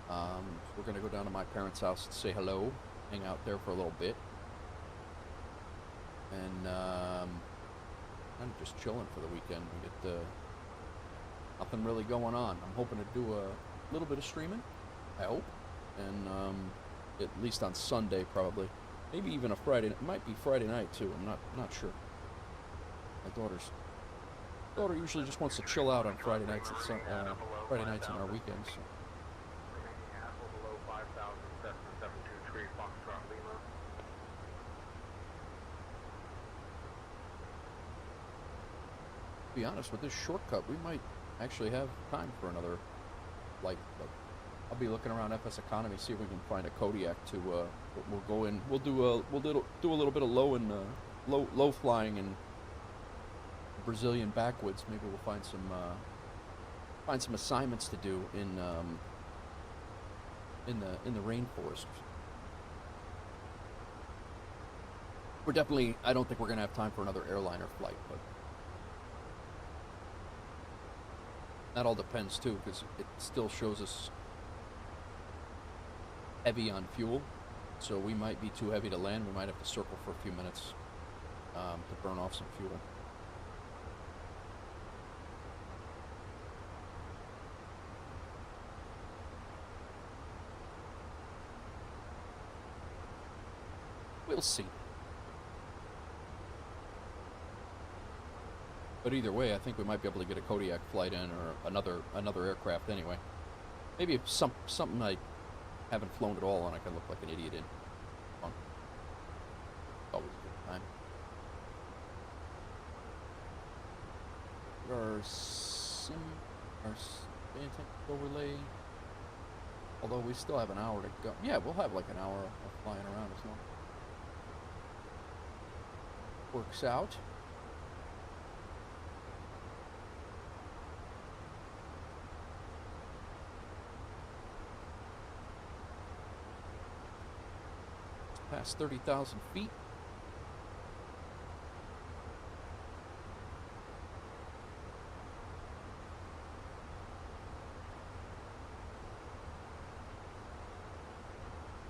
We're gonna go down to my parents' house and say hello, hang out there for a little bit, and I'm just chilling for the weekend. We get nothing really going on. I'm hoping to do a little bit of streaming, I hope, and at least on Sunday probably, maybe even a Friday. It might be Friday night too. I'm not sure. My daughter usually just wants to chill out on Friday nights and Friday nights and our weekends. So. Below 5,000, Cessna 723, Foxtrot Lima. To be honest, with this shortcut, we might actually have time for another flight. But I'll be looking around FSEconomy, see if we can find a Kodiak to. We'll go in. We'll do a little bit of low and low flying in Brazilian backwoods. Maybe we'll find some assignments to do in the rainforest. We're definitely. I don't think we're gonna have time for another airliner flight, but that all depends too, because it still shows us heavy on fuel, so we might be too heavy to land. We might have to circle for a few minutes to burn off some fuel. We'll see. But either way, I think we might be able to get a Kodiak flight in, or another aircraft anyway. Maybe something I haven't flown at all and I can look like an idiot in. Fun. Always a good time. Our SayIntentions overlay. Although we still have an hour to go. Yeah, we'll have like an hour of flying around as well. Works out. Past 30,000 feet.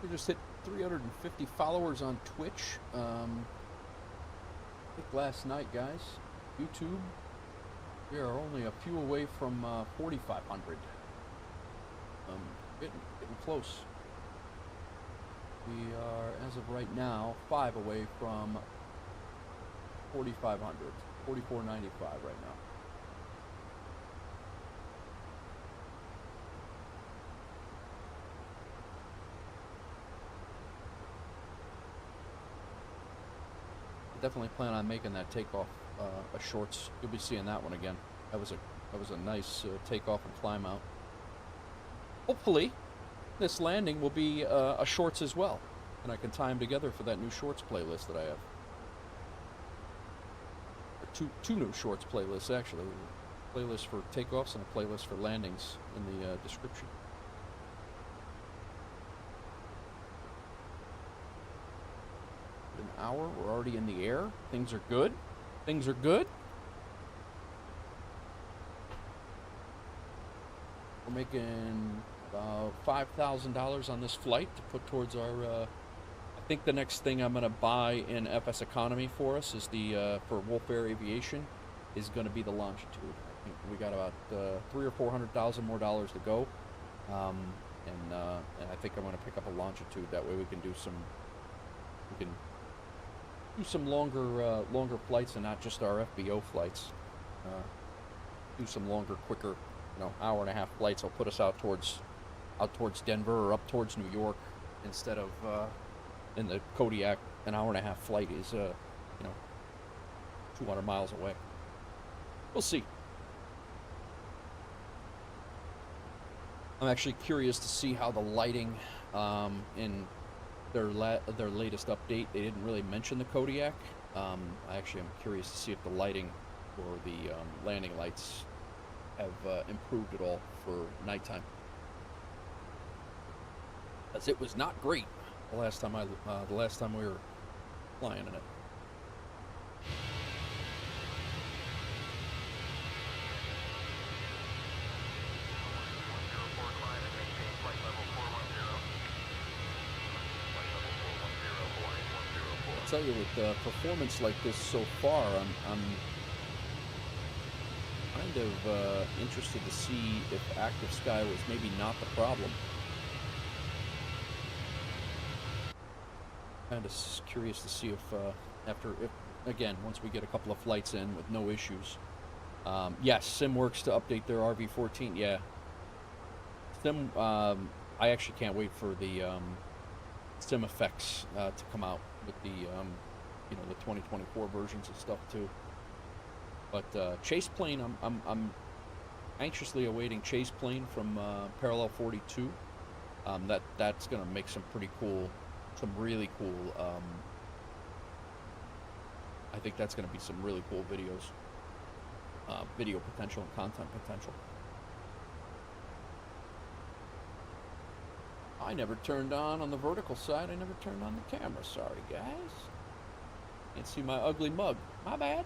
We just hit 350 followers on Twitch. I think last night, guys. YouTube. We are only a few away from 4,500. Getting close. We are, as of right now, 5 away from 4,500. 4,495 right now. I definitely plan on making that takeoff a shorts. You'll be seeing that one again. That was a nice takeoff and climb out. Hopefully, this landing will be a shorts as well, and I can tie them together for that new shorts playlist that I have. Or two new shorts playlists actually. A playlist for takeoffs and a playlist for landings in the description. An hour, we're already in the air. Things are good. Things are good. We're making about $5,000 on this flight to put towards our. I think the next thing I'm going to buy in FSEconomy for us is the for Wolf Air Aviation is going to be the Longitude. I think we got about $300,000 or $400,000 more dollars to go, and I think I'm going to pick up a Longitude. That way we can do some longer flights and not just our FBO flights. Do some longer, quicker, hour and a half flights. Will put us out towards Denver or up towards New York instead of in the Kodiak. An hour and a half flight is 200 miles away. We'll see. I'm actually curious to see how the lighting in their latest update. They didn't really mention the Kodiak. I actually am curious to see if the lighting or the landing lights have improved at all for nighttime. As it was not great the last time we were flying in it. I'll tell you, with performance like this so far, I'm kind of interested to see if active sky was maybe not the problem. Kind of curious to see if again, once we get a couple of flights in with no issues. Yes, SimWorks to update their RV14. Yeah, Sim. I actually can't wait for the Sim effects to come out with the the 2024 versions of stuff too. But Chase Plane, I'm anxiously awaiting Chase Plane from Parallel 42. That's gonna make some really cool think that's going to be some really cool videos. Video potential and content potential. I never turned on the vertical side. I never turned on the camera. Sorry, guys. Can't see my ugly mug. My bad.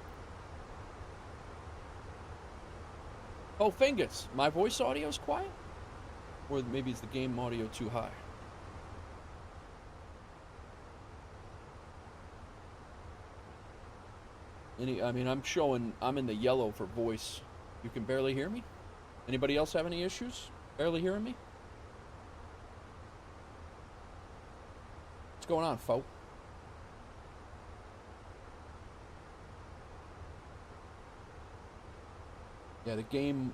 Oh, Fingers. My voice audio's quiet? Or maybe it's the game audio too high. I mean, I'm in the yellow for voice. You can barely hear me? Anybody else have any issues? Barely hearing me? What's going on, folk? Yeah, the game...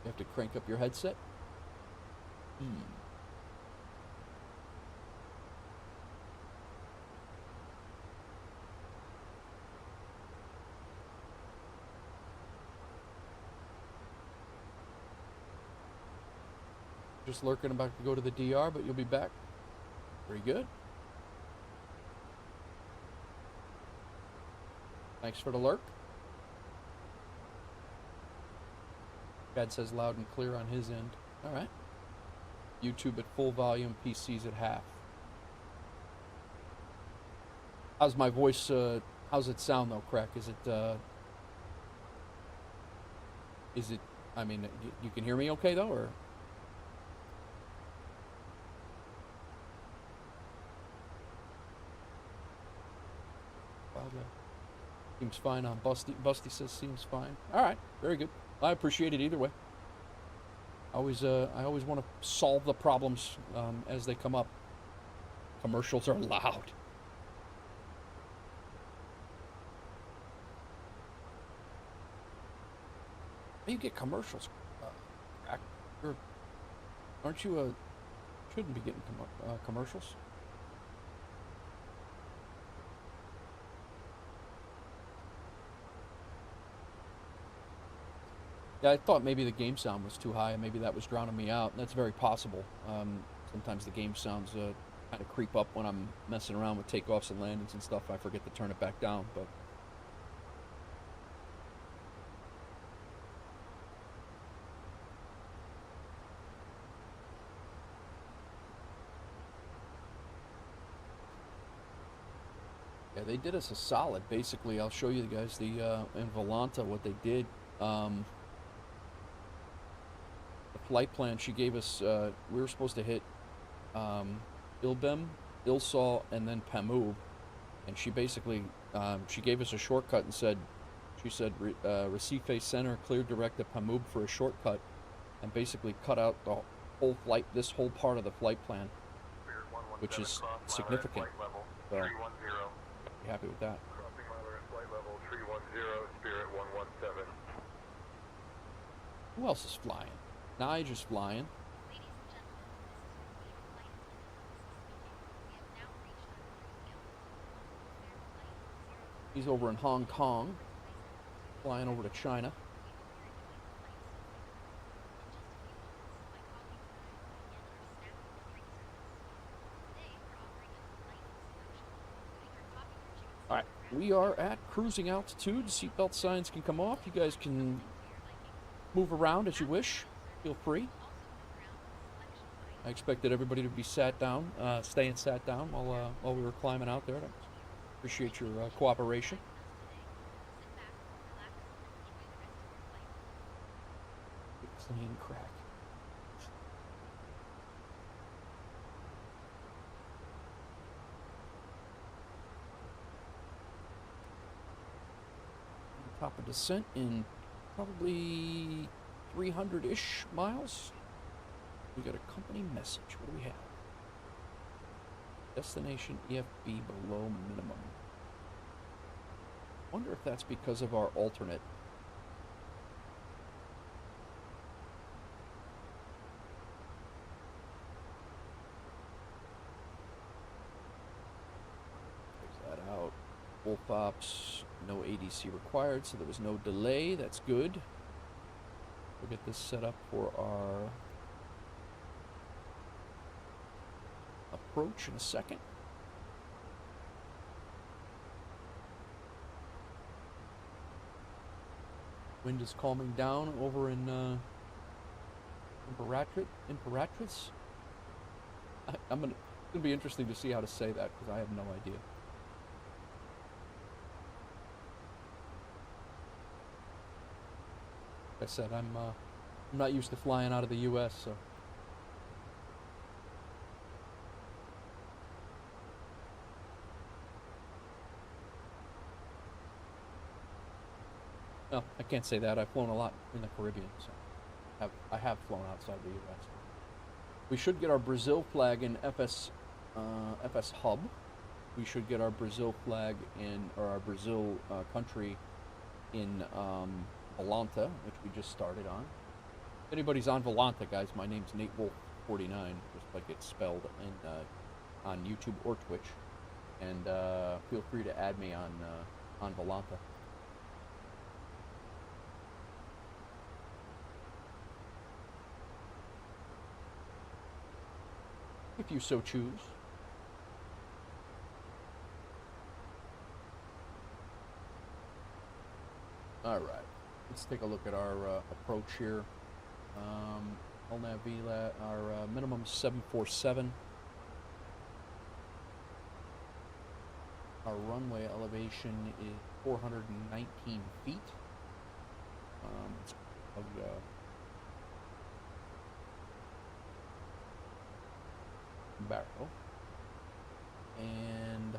You have to crank up your headset? Just lurking about to go to the DR, but you'll be back. Very good. Thanks for the lurk. Dad says loud and clear on his end. All right. YouTube at full volume, PCs at half. How's my voice, how's it sound though, Crack? Is it, I mean, you can hear me okay though, or? Seems fine on Busty. Busty says seems fine. All right, very good. I appreciate it either way. I always want to solve the problems as they come up. Commercials are loud. How do you get commercials? Aren't you shouldn't be getting commercials? Yeah, I thought maybe the game sound was too high, and maybe that was drowning me out. That's very possible. Sometimes the game sounds kind of creep up when I'm messing around with takeoffs and landings and stuff. I forget to turn it back down, but... Yeah, they did us a solid. Basically, I'll show you guys the in Volanta what they did. The flight plan she gave us, we were supposed to hit Ilbem, Ilsal, and then Pamub, and she basically she gave us a shortcut and said, Recife Center cleared direct to Pamub for a shortcut, and basically cut out the whole flight, this whole part of the flight plan, which is significant. So, be happy with that. Crossing miler at flight level 310, Spirit 117. Who else is flying? Nigel's flying. Ladies and gentlemen, this is your flight attendant. We have now reached our cruising altitude. Clear flight 0. He's over in Hong Kong, flying over to China. All right, we are at cruising altitude. Seatbelt signs can come off. You guys can move around as you wish. Feel free. I expected everybody to be sat down, staying sat down while we were climbing out there. I appreciate your cooperation. Clean crack. Top of descent in probably 300-ish miles. We got a company message. What do we have? Destination EFB below minimum. Wonder if that's because of our alternate. Close that out. Wolf ops, no ADC required, so there was no delay. That's good. We'll get this set up for our approach in a second. Wind is calming down over in Imperatrice. It's gonna be interesting to see how to say that because I have no idea. Like I said, I'm not used to flying out of the U.S., so. No, I can't say that. I've flown a lot in the Caribbean, so I have flown outside the U.S. We should get our Brazil flag in FS Hub. We should get our Brazil flag or our Brazil country in Volanta, which we just started on. If anybody's on Volanta, guys, my name's Nate Wolf 49, just like it's spelled on YouTube or Twitch, and feel free to add me on Volanta. If you so choose. All right, let's take a look at our approach here. LNAV VLAT, our minimum 747. Our runway elevation is 419 feet. Barrow. And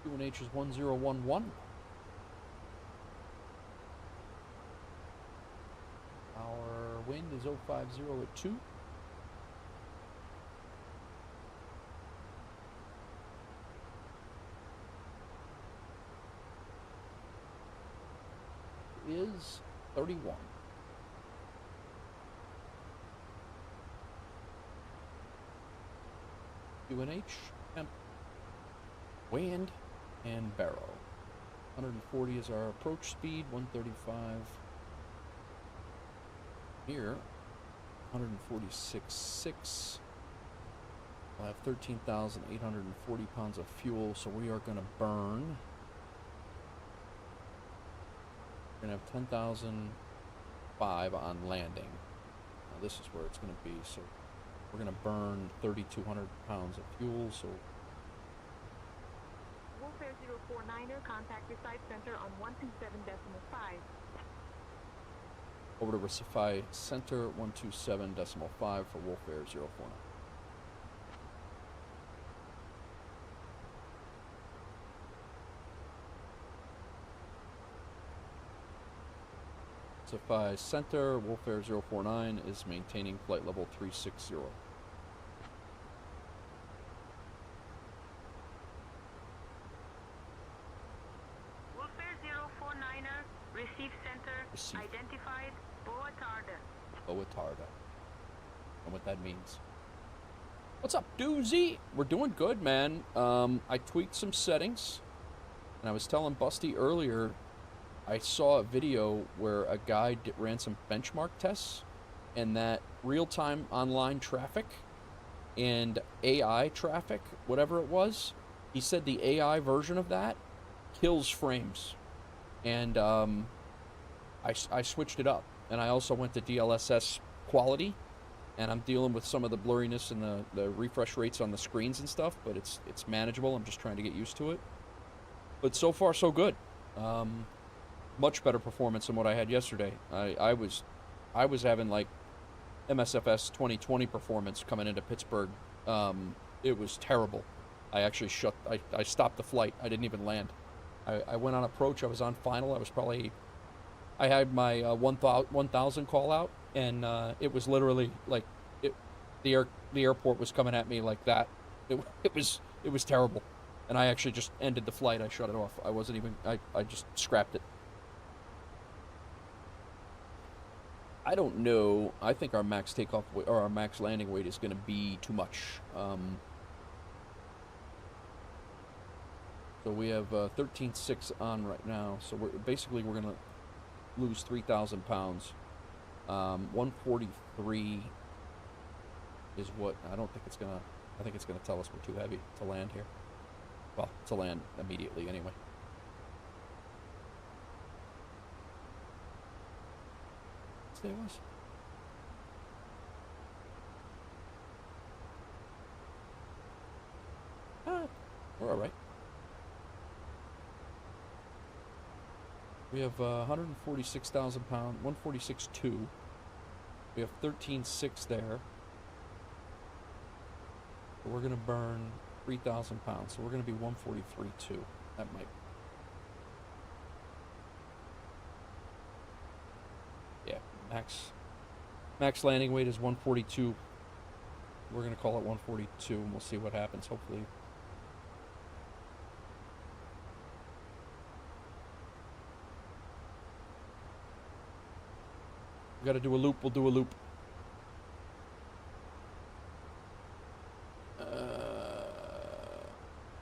QNH is 1011. Our wind is 050 at 2. Is 31. QNH, temp, wind, and barrow. 140 is our approach speed, 135 here, 146.6. We'll have 13,840 pounds of fuel, so we are going to burn. We're going to have 10,005 on landing. Now this is where it's going to be, so we're going to burn 3,200 pounds of fuel, so... Warfare 049er, contact Recite Center on 127.5. Over to Recify Center, 127.5 for Warfare 049. Recify Center, Warfare 049 is maintaining flight level 360. Warfare 049er, receive center, Receive. identified, Boa Tarda. Boa Tarda. And what that means. What's up, Doozy? We're doing good, man. I tweaked some settings, and I was telling Busty earlier, I saw a video where a guy ran some benchmark tests, and that real-time online traffic and AI traffic, whatever it was, he said the AI version of that kills frames. And I switched it up, and I also went to DLSS quality, and I'm dealing with some of the blurriness and the refresh rates on the screens and stuff, but it's manageable. I'm just trying to get used to it. But so far, so good. Much better performance than what I had yesterday. I was having like MSFS 2020 performance coming into Pittsburgh. It was terrible. I actually I stopped the flight. I didn't even land. I went on approach. I was on final. I had my 1000 call out, and it was literally like the airport was coming at me like that. It was terrible, and I actually just ended the flight. I shut it off. I wasn't even. I just scrapped it. I don't know. I think our max takeoff weight, or our max landing weight, is going to be too much. So we have 13.6 on right now. So we're going to lose 3,000 pounds. 143 is what I don't think it's gonna. I think it's gonna tell us we're too heavy to land here. Well, to land immediately anyway. There it was. We're all right. We have 146,000 pound, 146.2. We have 13.6 there. So we're gonna burn 3,000 pounds. So we're gonna be 143.2. That might. Yeah, max landing weight is 142. We're gonna call it 142, and we'll see what happens. Hopefully. We gotta do a loop, we'll do a loop.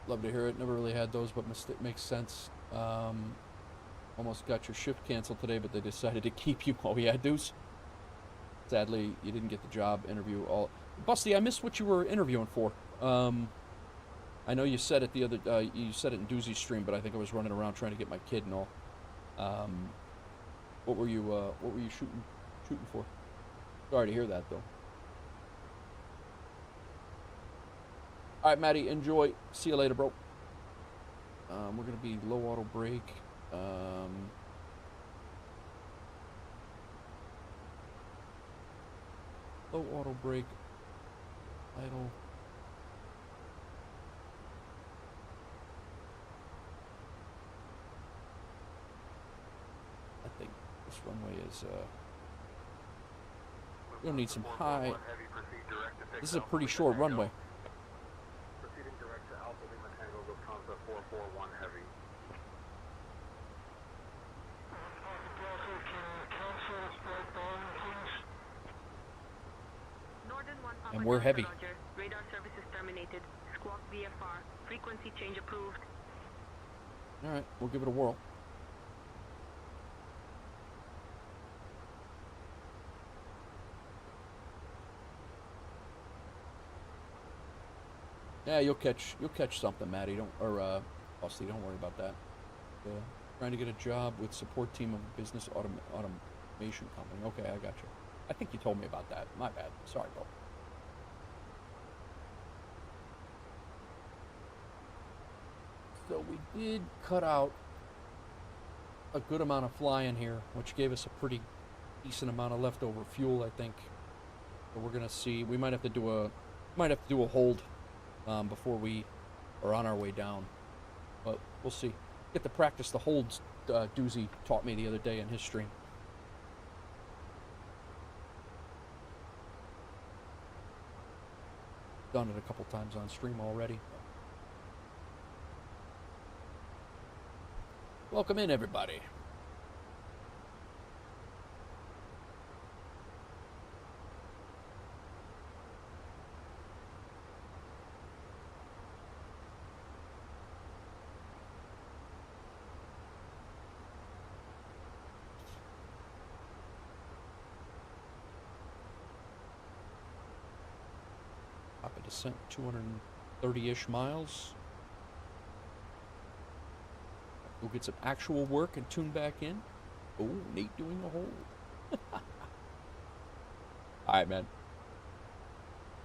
Love to hear it. Never really had those, but makes sense. Almost got your shift canceled today, but they decided to keep you. Oh, yeah, Deuce. Sadly, you didn't get the job interview. Busty, I missed what you were interviewing for. I know you said it the other. You said it in Doozy's stream, but I think I was running around trying to get my kid and all. What were you shooting for? Sorry to hear that, though. All right, Maddie, enjoy. See you later, bro. We're gonna be low auto brake. Low auto brake. Idle. I think this runway is. We'll need some high. This is a pretty short runway. Proceeding direct to Alpha Lima Tango Lufthansa 441 Heavy. Northern 1 And we're heavy. Roger. Radar services terminated. Squawk VFR. Frequency change approved. All right, we'll give it a whirl. Yeah, you'll catch something, Maddie. Busty, don't worry about that. Trying to get a job with support team of a business automation company. Okay, I got you. I think you told me about that. My bad. Sorry, bro. So we did cut out a good amount of flying here, which gave us a pretty decent amount of leftover fuel, I think. So we're gonna see. We might have to do a hold before we are on our way down, but we'll see. Get to practice the holds Doozy taught me the other day in his stream. Done it a couple times on stream already. Welcome in, everybody. Rapid descent, 230-ish miles. We'll get some actual work and tune back in. Oh, Nate doing a hold. Alright, man.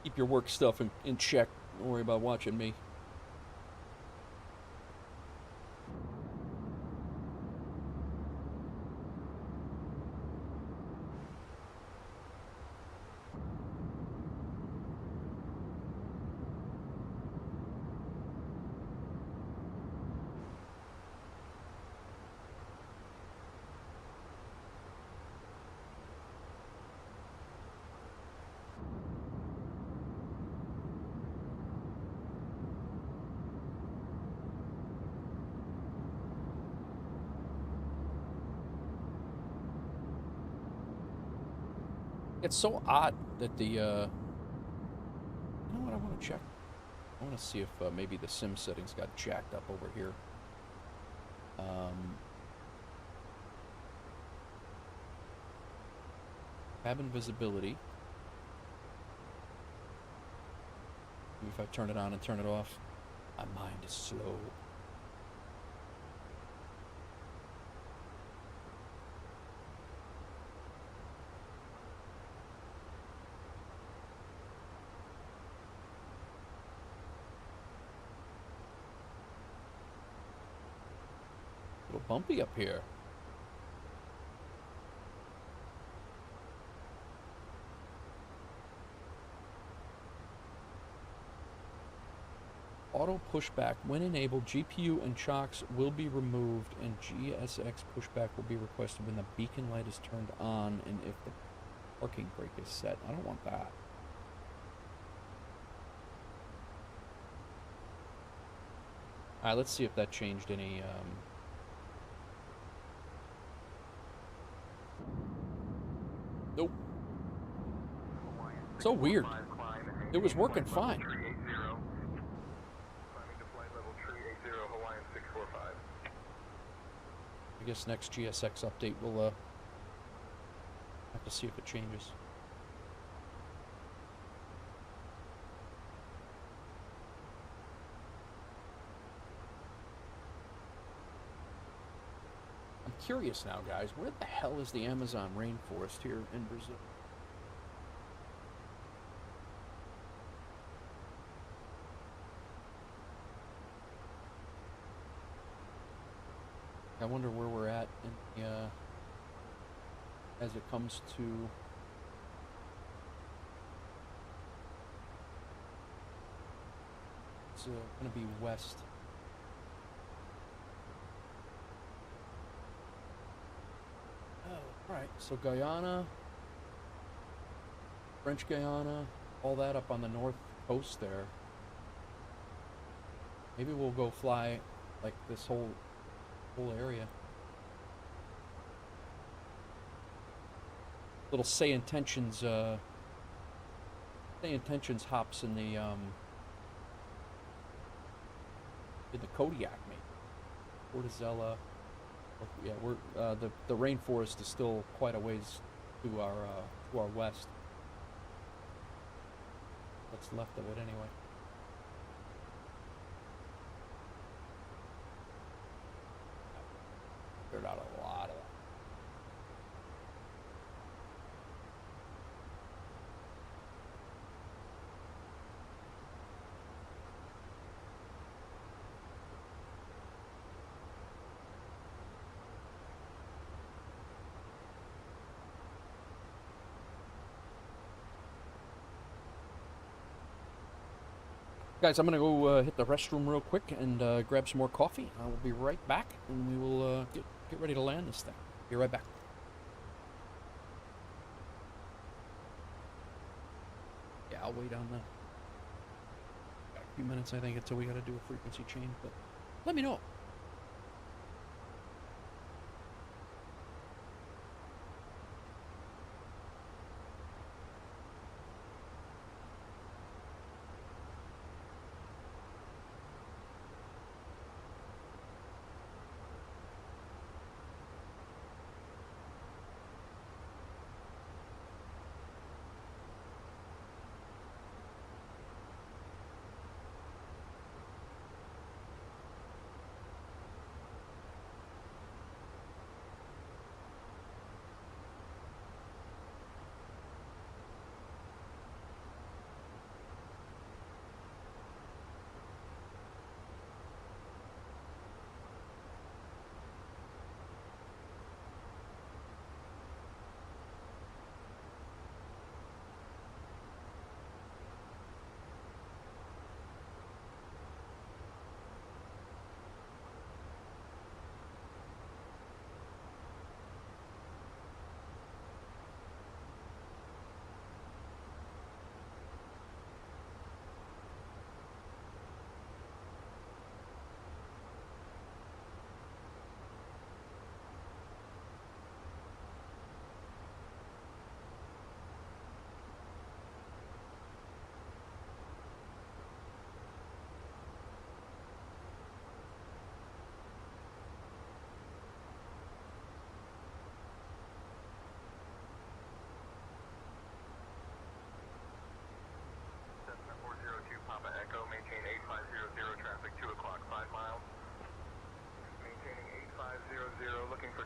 Keep your work stuff in check. Don't worry about watching me. It's so odd that the, you know what I want to check? I want to see if maybe the sim settings got jacked up over here. Cabin visibility. Maybe if I turn it on and turn it off. My mind is slow. A little bumpy up here. Auto pushback, when enabled, GPU and chocks will be removed and GSX pushback will be requested when the beacon light is turned on and if the parking brake is set. I don't want that. Alright, let's see if that changed any, Nope. So weird. It was working fine. I guess next GSX update we'll have to see if it changes. I'm curious now, guys. Where the hell is the Amazon rainforest here in Brazil? I wonder where we're at in the, as it comes to it's going to be west. Oh, right. So Guyana, French Guyana, all that up on the north coast there. Maybe we'll go fly like this whole area. Little SayIntentions hops in the Kodiak, maybe. Portozela. Yeah, we're the rainforest is still quite a ways to our west. What's left of it anyway. Cleared out a lot of that. Guys, I'm going to go hit the restroom real quick and grab some more coffee. I will be right back, and we will get ready to land this thing. Be right back. Yeah, I'll wait on the... Got a few minutes, I think, until we got to do a frequency change, but let me know.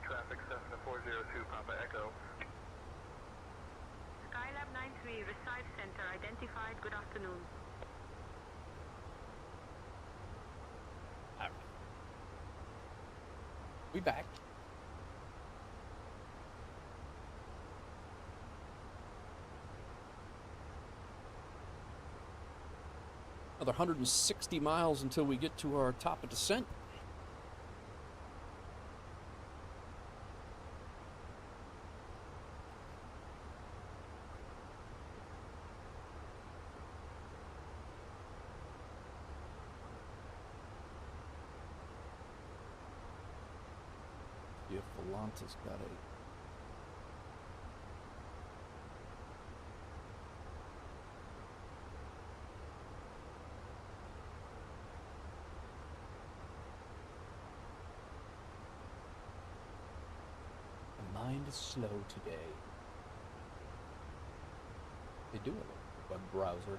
traffic Cessna 402 Papa Echo. Skylab 93, Receive Center identified. Good afternoon. All right. We back. Another 160 miles until we get to our top of descent. If Volanta's got a mind is slow today. They do a web browser.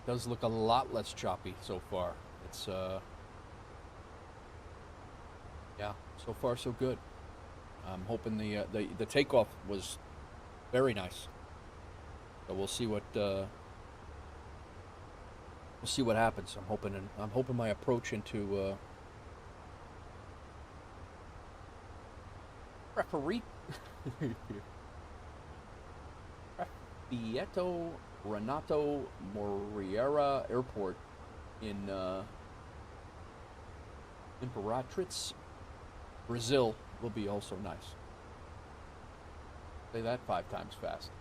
Does look a lot less choppy so far. It's yeah, so far so good. I'm hoping the takeoff was very nice. So we'll see what happens. I'm hoping my approach into Prefeito Renato Moreira Airport in Imperatriz, Brazil will be also nice. Say that 5 times fast.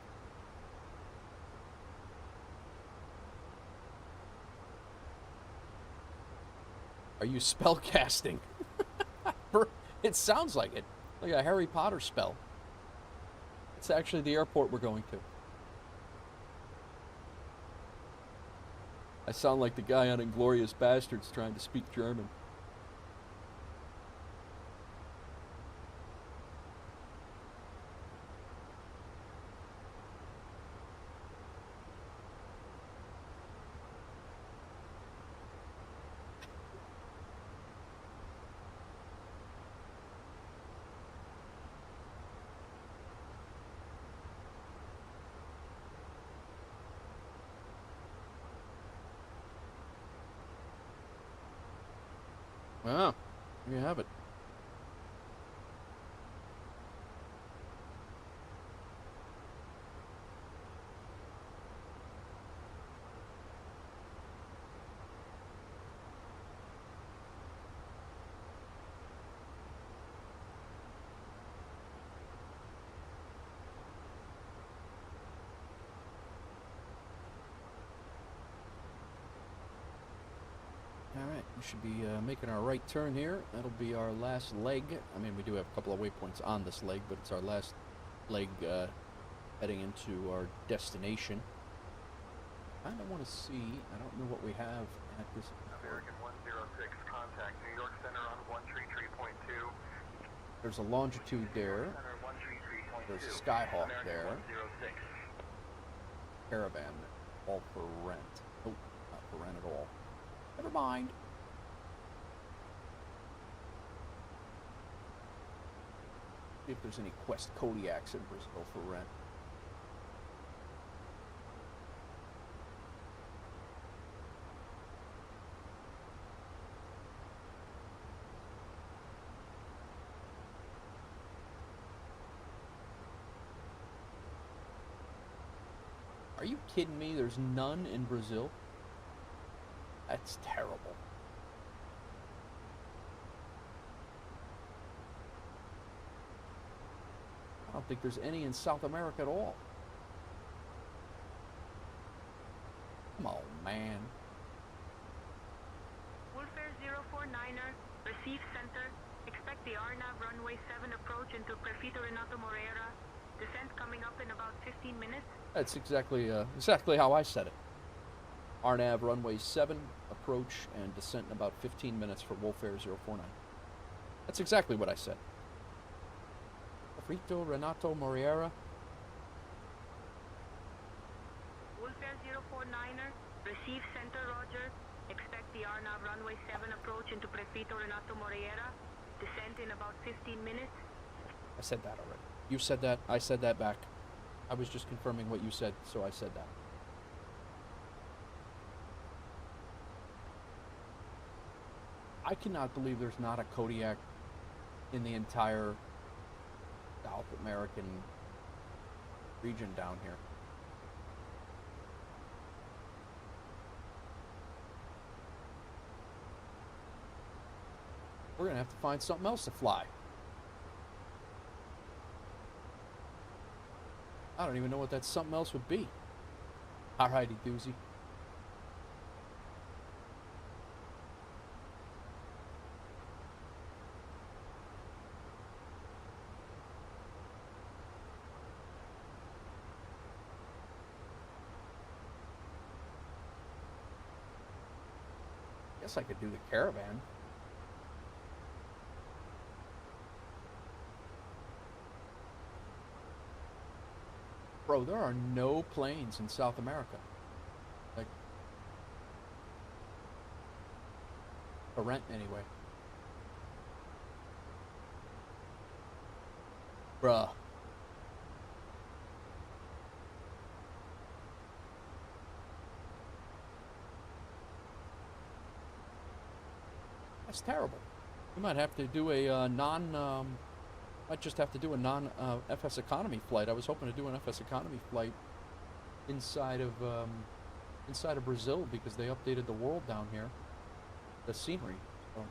Are you spell casting? It sounds like it. Like a Harry Potter spell. It's actually the airport we're going to. I sound like the guy on Inglourious Bastards trying to speak German. Wow, there you have it. Alright, we should be making our right turn here. That'll be our last leg. I mean, we do have a couple of waypoints on this leg, but it's our last leg heading into our destination. I kind of want to see, I don't know what we have at this. American 106, contact New York Center on 133.2. There's a longitude there. There's a Skyhawk there. Caravan, all for rent. Oh, not for rent at all. Never mind. See if there's any Quest Kodiaks in Brazil for rent. Are you kidding me? There's none in Brazil? That's terrible. I don't think there's any in South America at all. Come on, man. Wolfare 049er, receive center, expect the RNAV runway 7 approach into Prefito Renato Moreira. Descent coming up in about 15 minutes. That's exactly how I said it. RNAV runway 7 approach and descent in about 15 minutes for Wolf Air 049. That's exactly what I said. Prefito Renato Moreira. Wolf Air 049er, receive center Roger. Expect the RNAV runway 7 approach into Prefito Renato Moreira. Descent in about 15 minutes. I said that already. You said that. I said that back. I was just confirming what you said, so I said that. I cannot believe there's not a Kodiak in the entire South American region down here. We're going to have to find something else to fly. I don't even know what that something else would be. Alrighty, doozy. Guess I could do the Caravan. Bro, there are no planes in South America. Like, for rent anyway. Bruh. That's terrible. We might have to do a might just have to do a FSEconomy flight. I was hoping to do an FSEconomy flight inside of Brazil because they updated the world down here, the scenery. So.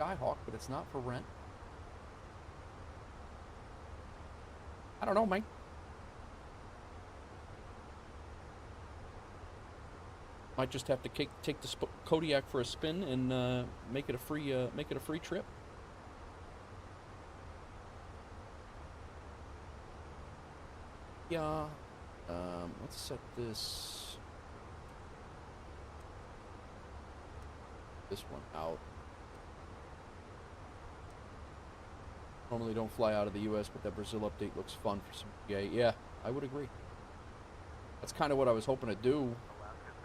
Skyhawk, but it's not for rent. I don't know, man. Might just have to take the Kodiak for a spin and make it a free trip. Yeah. Let's set this one out. Normally don't fly out of the U.S., but that Brazil update looks fun for some GA. Yeah, I would agree. That's kind of what I was hoping to do.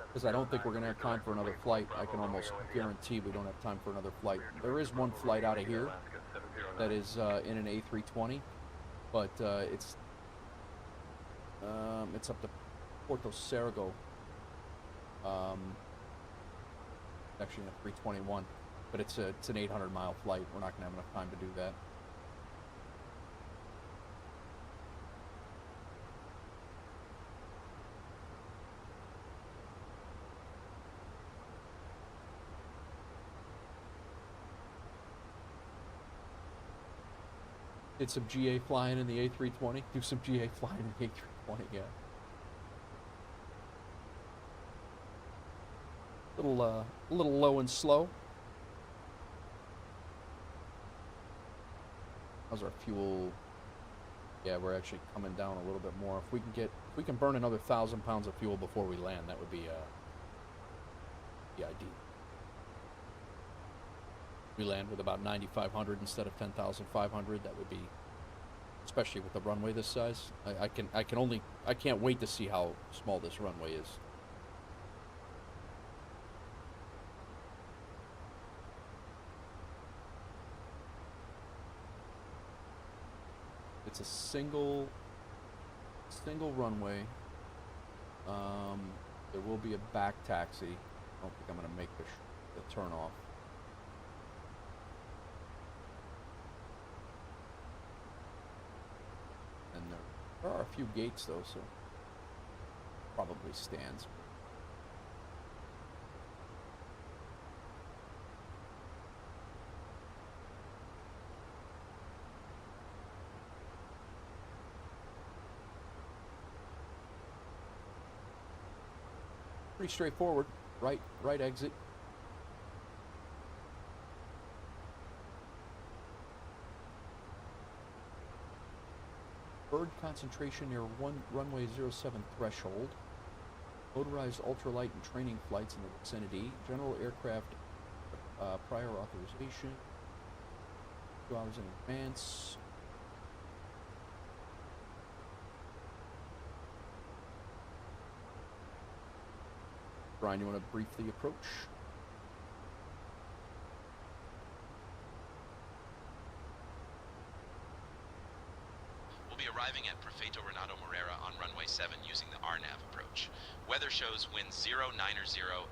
Because I don't think we're going to have time for another flight. I can almost guarantee we don't have time for another flight. There is one flight out of here that is in an A320, but it's up to Porto Cerrado. Actually, a 321, but it's an 800-mile flight. We're not going to have enough time to do that. Did some GA flying in the A320. Do some GA flying in the A320, yeah. A little low and slow. How's our fuel? Yeah, we're actually coming down a little bit more. If we can burn another 1,000 pounds of fuel before we land, that would be the ideal. We land with about 9,500 instead of 10,500. That would be, especially with the runway this size. I can't wait to see how small this runway is. It's a single runway. There will be a back taxi. I don't think I'm going to make the turn off. And there are a few gates though, so probably stands. Pretty straightforward. Right exit. Bird concentration near runway 07 threshold. Motorized ultralight and training flights in the vicinity. General aircraft prior authorization. 2 hours in advance. Brian, you want to brief the approach? We'll be arriving at Prefeito Renato Moreira on runway 7 using the RNAV approach. Weather shows winds 090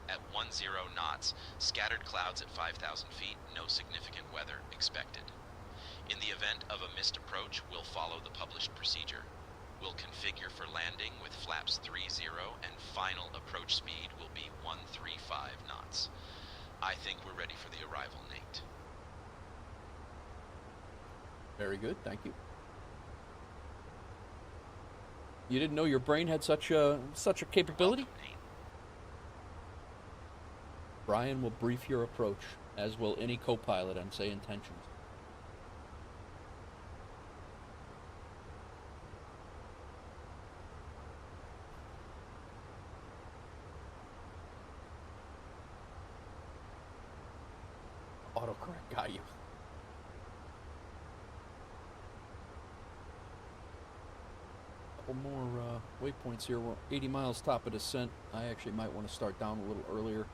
at 10 knots, scattered clouds at 5,000 feet, no significant weather expected. In the event of a missed approach, we'll follow the published procedure. We'll configure for landing with flaps 30 and final approach speed will be 135 knots. I think we're ready for the arrival, Nate. Very good, thank you. You didn't know your brain had such a capability? Welcome, Nate. Brian will brief your approach, as will any co-pilot on SayIntentions. Autocorrect got you. Couple more waypoints here. We're 80 miles top of descent. I actually might want to start down a little earlier.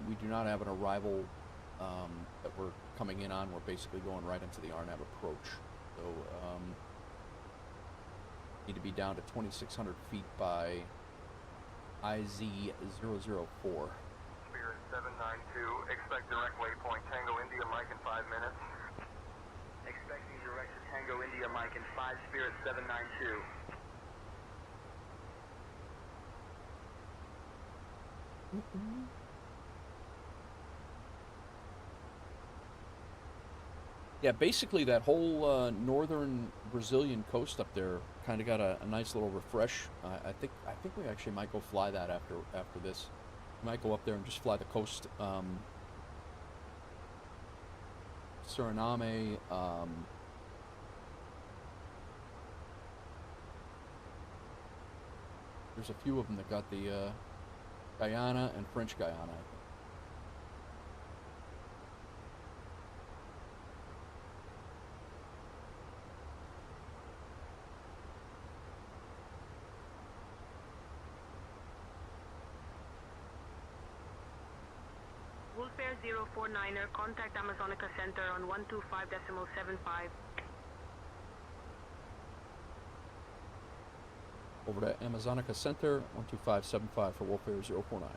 We do not have an arrival that we're coming in on. We're basically going right into the RNAV approach. So need to be down to 2,600 feet by IZ004. 792, expect direct waypoint Tango India Mike in 5 minutes. Expecting direct to Tango India Mike in 5 Spirit 792. Yeah, basically that whole northern Brazilian coast up there kind of got a nice little refresh. I think we actually might go fly that after this. We might go up there and just fly the coast. Suriname. There's a few of them that got the Guyana and French Guyana, I think. Wolfare 049er, contact Amazonica Center on 125.75. Over to Amazonica Center, 12575 for Wolfare 049.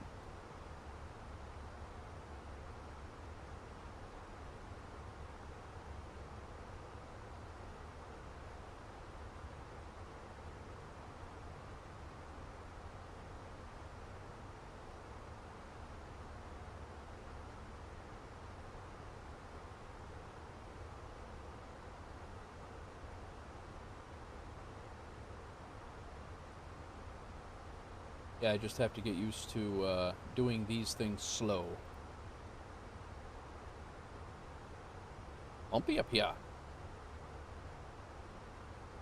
Yeah, I just have to get used to doing these things slow. Bumpy up here.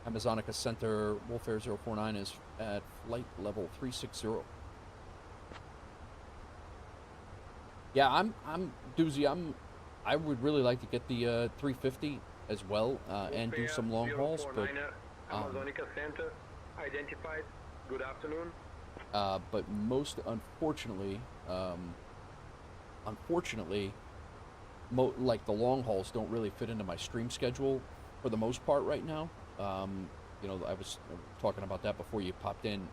Amazonica Center, Wolfare 049 is at flight level 360. Yeah, I'm Doozy. I would really like to get the 350 as well and do some long hauls, but Amazonica Center identified. Good afternoon. But most unfortunately, like the long hauls don't really fit into my stream schedule for the most part right now. You know, I was talking about that before you popped in.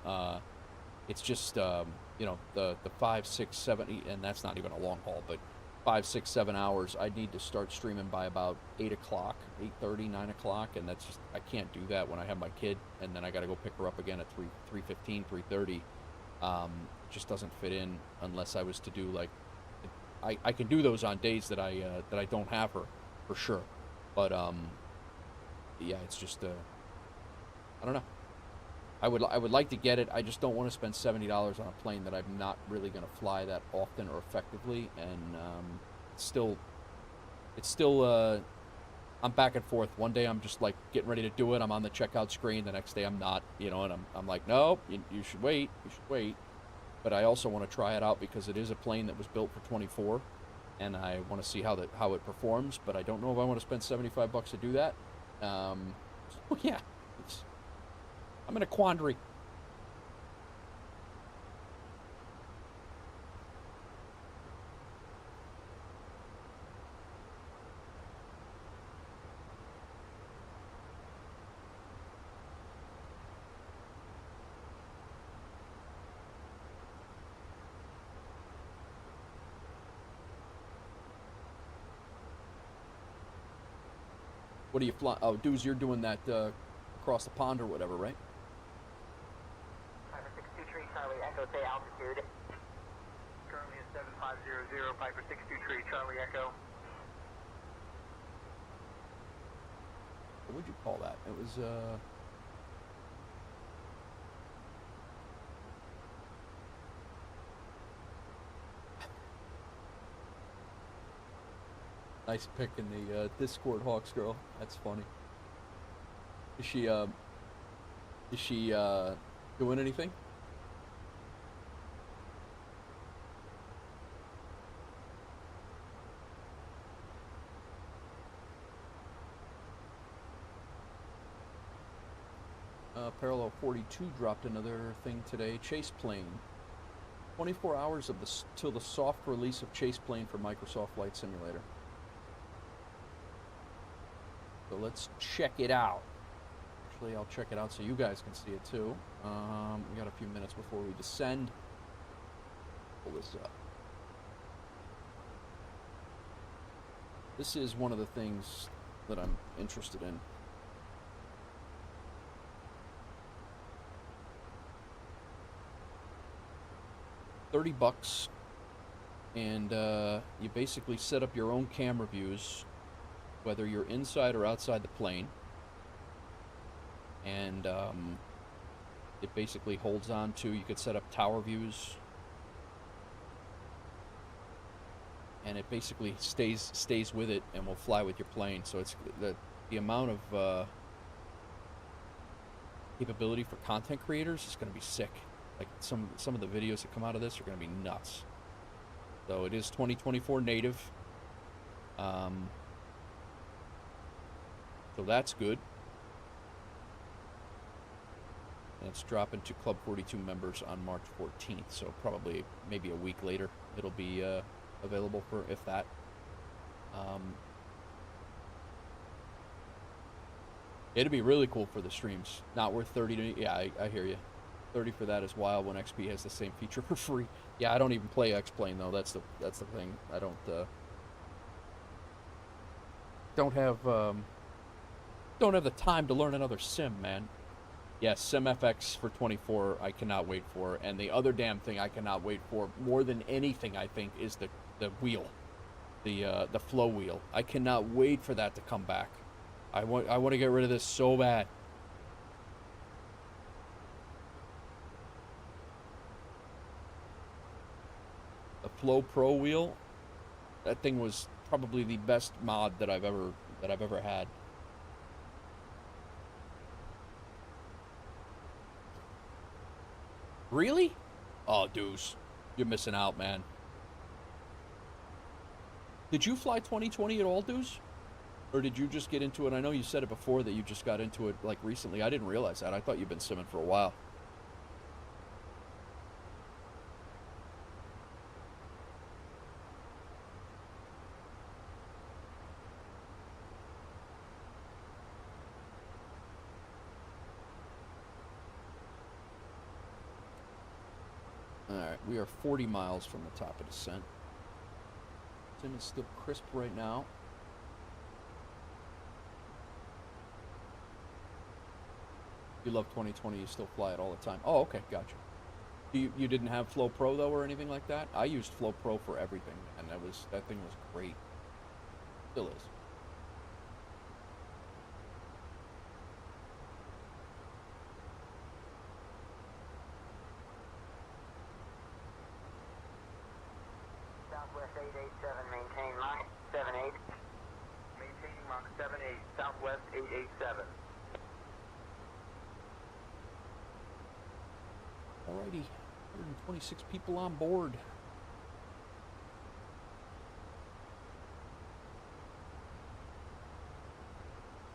It's just you know, the 5, 6, 7, and that's not even a long haul, but 5, 6, 7 hours. I need to start streaming by about 8 o'clock, 8:30, 9 o'clock, and that's just, I can't do that when I have my kid, and then I got to go pick her up again at 3:15, 3:30. Just doesn't fit in unless I was to do like, I can do those on days that I don't have her, for sure, but yeah, it's just I don't know. I would like to get it. I just don't want to spend $70 on a plane that I'm not really going to fly that often or effectively. And it's still I'm back and forth. One day I'm just like getting ready to do it. I'm on the checkout screen. The next day I'm not, you know, and I'm like, nope, you should wait. You should wait. But I also want to try it out because it is a plane that was built for 24, and I want to see how it performs. But I don't know if I want to spend $75 to do that. So yeah, I'm in a quandary. What do you fly? Oh, Deuce, you're doing that across the pond or whatever, right? Piper 623, Charlie Echo, say altitude. Currently at 7500, Piper 623, Charlie Echo. What would you call that? It was, nice pick in the Discord, Hawks girl. That's funny. Is she doing anything? Parallel 42 dropped another thing today. Chase plane. 24 hours of till the soft release of Chase plane for Microsoft Flight Simulator. So let's check it out. Actually, I'll check it out so you guys can see it too. We got a few minutes before we descend. Pull this up. This is one of the things that I'm interested in. $30, and you basically set up your own camera views, whether you're inside or outside the plane, and it basically holds on to, you could set up tower views, and it basically stays with it and will fly with your plane. So it's the amount of capability for content creators is going to be sick. Like some of the videos that come out of this are going to be nuts. So it is 2024 native. So that's good. And it's dropping to Club 42 members on March 14th. So probably maybe a week later it'll be available for, if that. It'd be really cool for the streams. Not worth 30 to, yeah, I hear you. 30 for that is wild when XP has the same feature for free. Yeah, I don't even play X-Plane though. That's the thing. I don't have the time to learn another sim, man. Yes, SimFX for 24 I cannot wait for, and the other damn thing I cannot wait for more than anything, I think, is the wheel. The flow wheel. I cannot wait for that to come back. I want to get rid of this so bad. Flow Pro wheel, that thing was probably the best mod that I've ever had. Really? Oh, Deuce, you're missing out, man. Did you fly 2020 at all, Deuce? Or did you just get into it? I know you said it before that you just got into it like recently. I didn't realize that. I thought you've been simming for a while. Alright, we are 40 miles from the top of descent. Sim is still crisp right now. You love 2020, you still fly it all the time. Oh, okay, gotcha. You didn't have Flow Pro though or anything like that? I used Flow Pro for everything, and that thing was great. Still is. 887, maintain Mach 78. Maintaining Mach 78, Southwest 887. Alrighty, 126 people on board.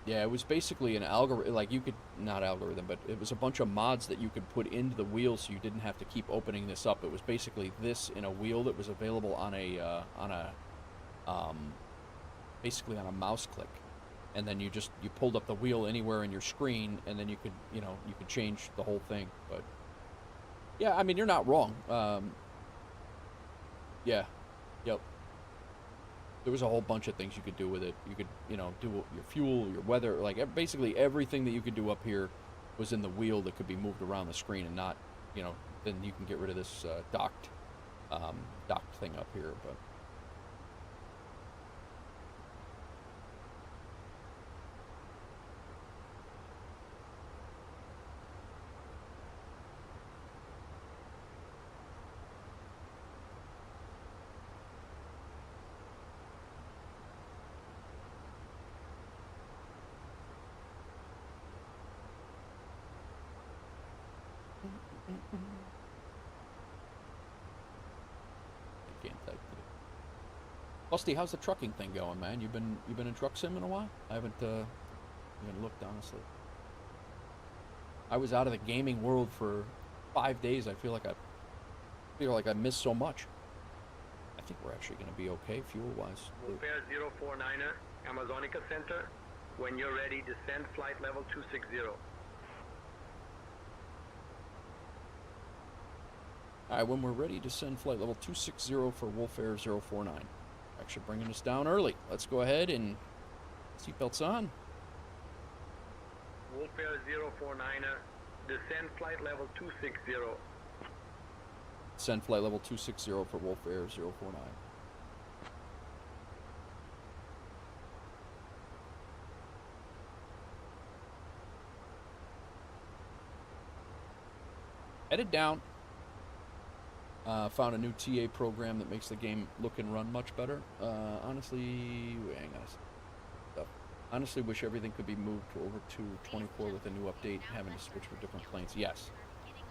Yeah, it was basically an algorithm, like you could, not algorithm, but it was a bunch of mods that you could put into the wheel so you didn't have to keep opening this up. It was basically this in a wheel that was available on a, basically on a mouse click. And then you pulled up the wheel anywhere in your screen, and then you could, you could change the whole thing. But, yeah, I mean, you're not wrong. Yeah, yep. There was a whole bunch of things you could do with it. You could, do your fuel, your weather, like basically everything that you could do up here was in the wheel that could be moved around the screen and not, then you can get rid of this docked thing up here. But Busty, how's the trucking thing going, man? You've been in truck sim in a while? I haven't looked, honestly. I was out of the gaming world for 5 days. I feel like I missed so much. I think we're actually going to be okay fuel-wise. Welfare 049er, Amazonica Center. When you're ready, descend flight level 260. Alright, when we're ready, descend flight level 260 for Wolf Air 049. Actually bringing us down early. Let's go ahead and seatbelts on. Wolf Air 049er, descend flight level 260. Descend flight level 260 for Wolf Air 049. Headed down. Found a new TA program that makes the game look and run much better. Honestly, hang on. Honestly, wish everything could be moved over to 24 with a new update, having to switch for different planes. Yes.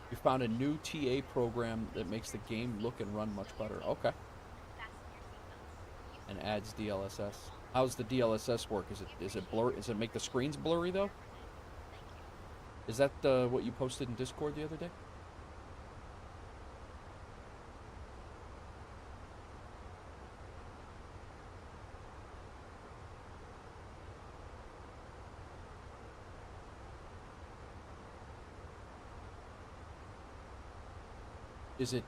We found a new TA program that makes the game look and run much better. Okay. And adds DLSS. How's the DLSS work? Is it blur? Does it make the screens blurry though? Is that what you posted in Discord the other day? Is it,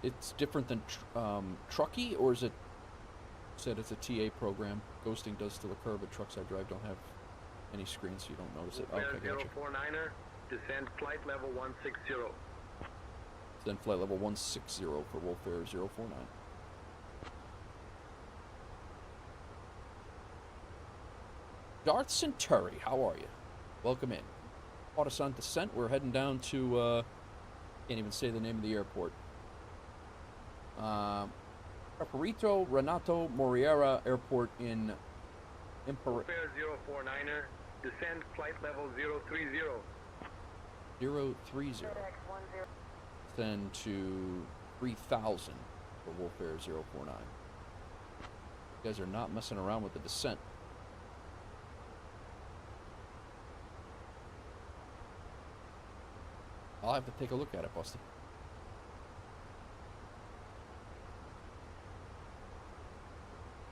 it's different than Truckee, or is it said it's a TA program? Ghosting does still occur, but trucks I drive don't have any screens, so you don't notice it. Okay, gotcha. 049er, descend flight level 160. Descend flight level 160 for Wolf Air 049. Darth Centauri, how are you? Welcome in. Caught us on descent. We're heading down to, can't even say the name of the airport. Preparito Renato Moriera Airport in Fair 049er, descend flight level 030. 030. Then to 3000 for Wolf Air 049. You guys are not messing around with the descent. I'll have to take a look at it, Busty.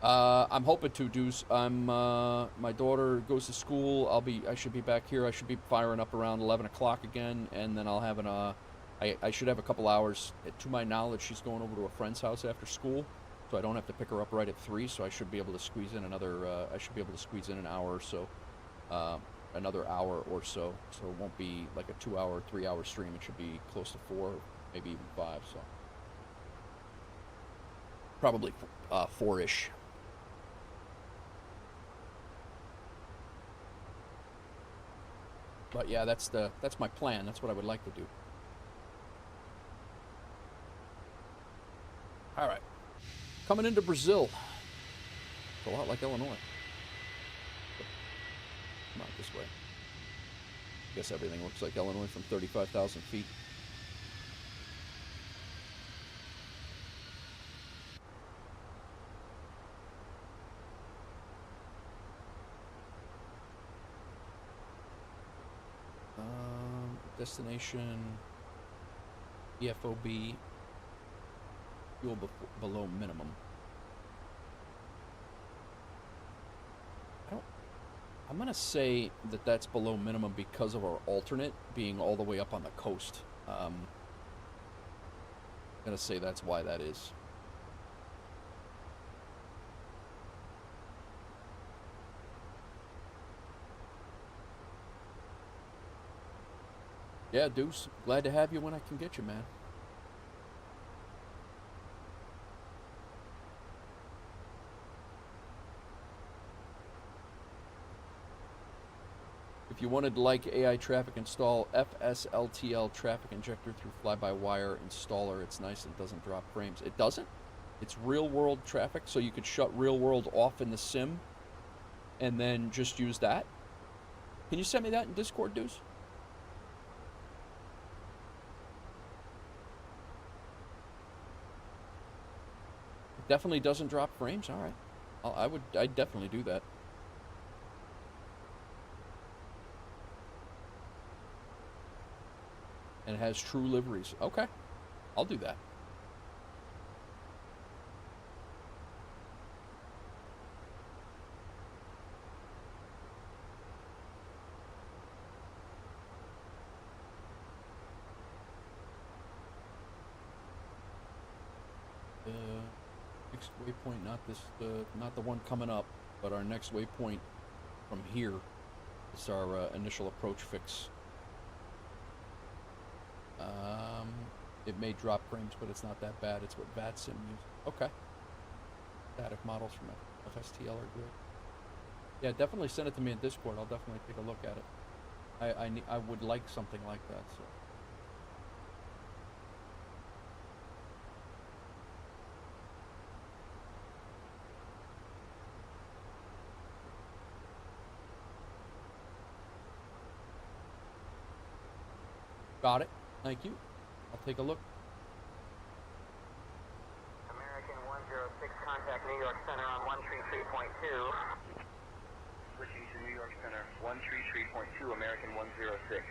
I'm hoping to, Deuce. My daughter goes to school. I should be back here. I should be firing up around 11 o'clock again, and then I'll have I should have a couple hours. To my knowledge, she's going over to a friend's house after school, so I don't have to pick her up right at 3, so I should be able to squeeze in an hour or so. Another hour or so, so it won't be like a 2-hour, 3-hour stream. It should be close to 4, maybe even 5, so probably 4-ish. But yeah, that's my plan. That's what I would like to do. All right. Coming into Brazil. It's a lot like Illinois. Come on, this way. I guess everything looks like Illinois from 35,000 feet. Destination EFOB, fuel below minimum. I'm gonna say that that's below minimum because of our alternate being all the way up on the coast. I'm gonna say that's why that is. Yeah, Deuce, glad to have you when I can get you, man. If you wanted to like AI traffic, install FSLTL traffic injector through fly-by-wire installer. It's nice and doesn't drop frames. It doesn't. It's real-world traffic, so you could shut real-world off in the sim and then just use that. Can you send me that in Discord, Deuce? Definitely doesn't drop frames. All right, I'd definitely do that. And it has true liveries. Okay, I'll do that. Next waypoint, not the one coming up, but our next waypoint from here is our initial approach fix. It may drop frames, but it's not that bad. It's what VATSIM uses. Okay. Static models from FSTL are good. Yeah, definitely send it to me in Discord. I'll definitely take a look at it. I would like something like that. So. Got it. Thank you. I'll take a look. American 106, contact New York Center on 133.2. Switching to New York Center, 133.2, American 106.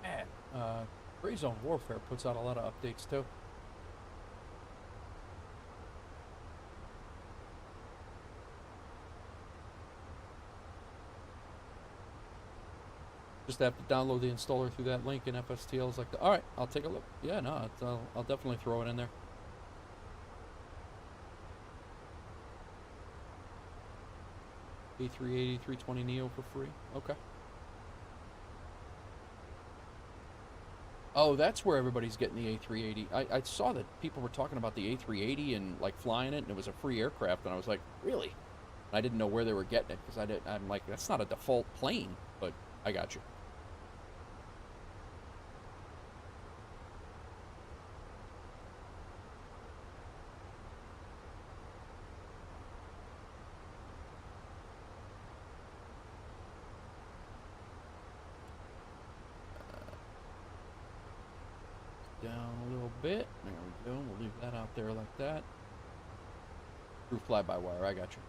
Man, Gray Zone Warfare puts out a lot of updates too. Just have to download the installer through that link, and FSTL is like, all right, I'll take a look. Yeah, no, I'll definitely throw it in there. A380, 320 Neo for free. Okay. Oh, that's where everybody's getting the A380. I saw that people were talking about the A380 and like flying it, and it was a free aircraft, and I was like, really? And I didn't know where they were getting it because I'm like, that's not a default plane, but I got you. Down a little bit. There we go. We'll leave that out there like that. Through fly-by-wire. I got you.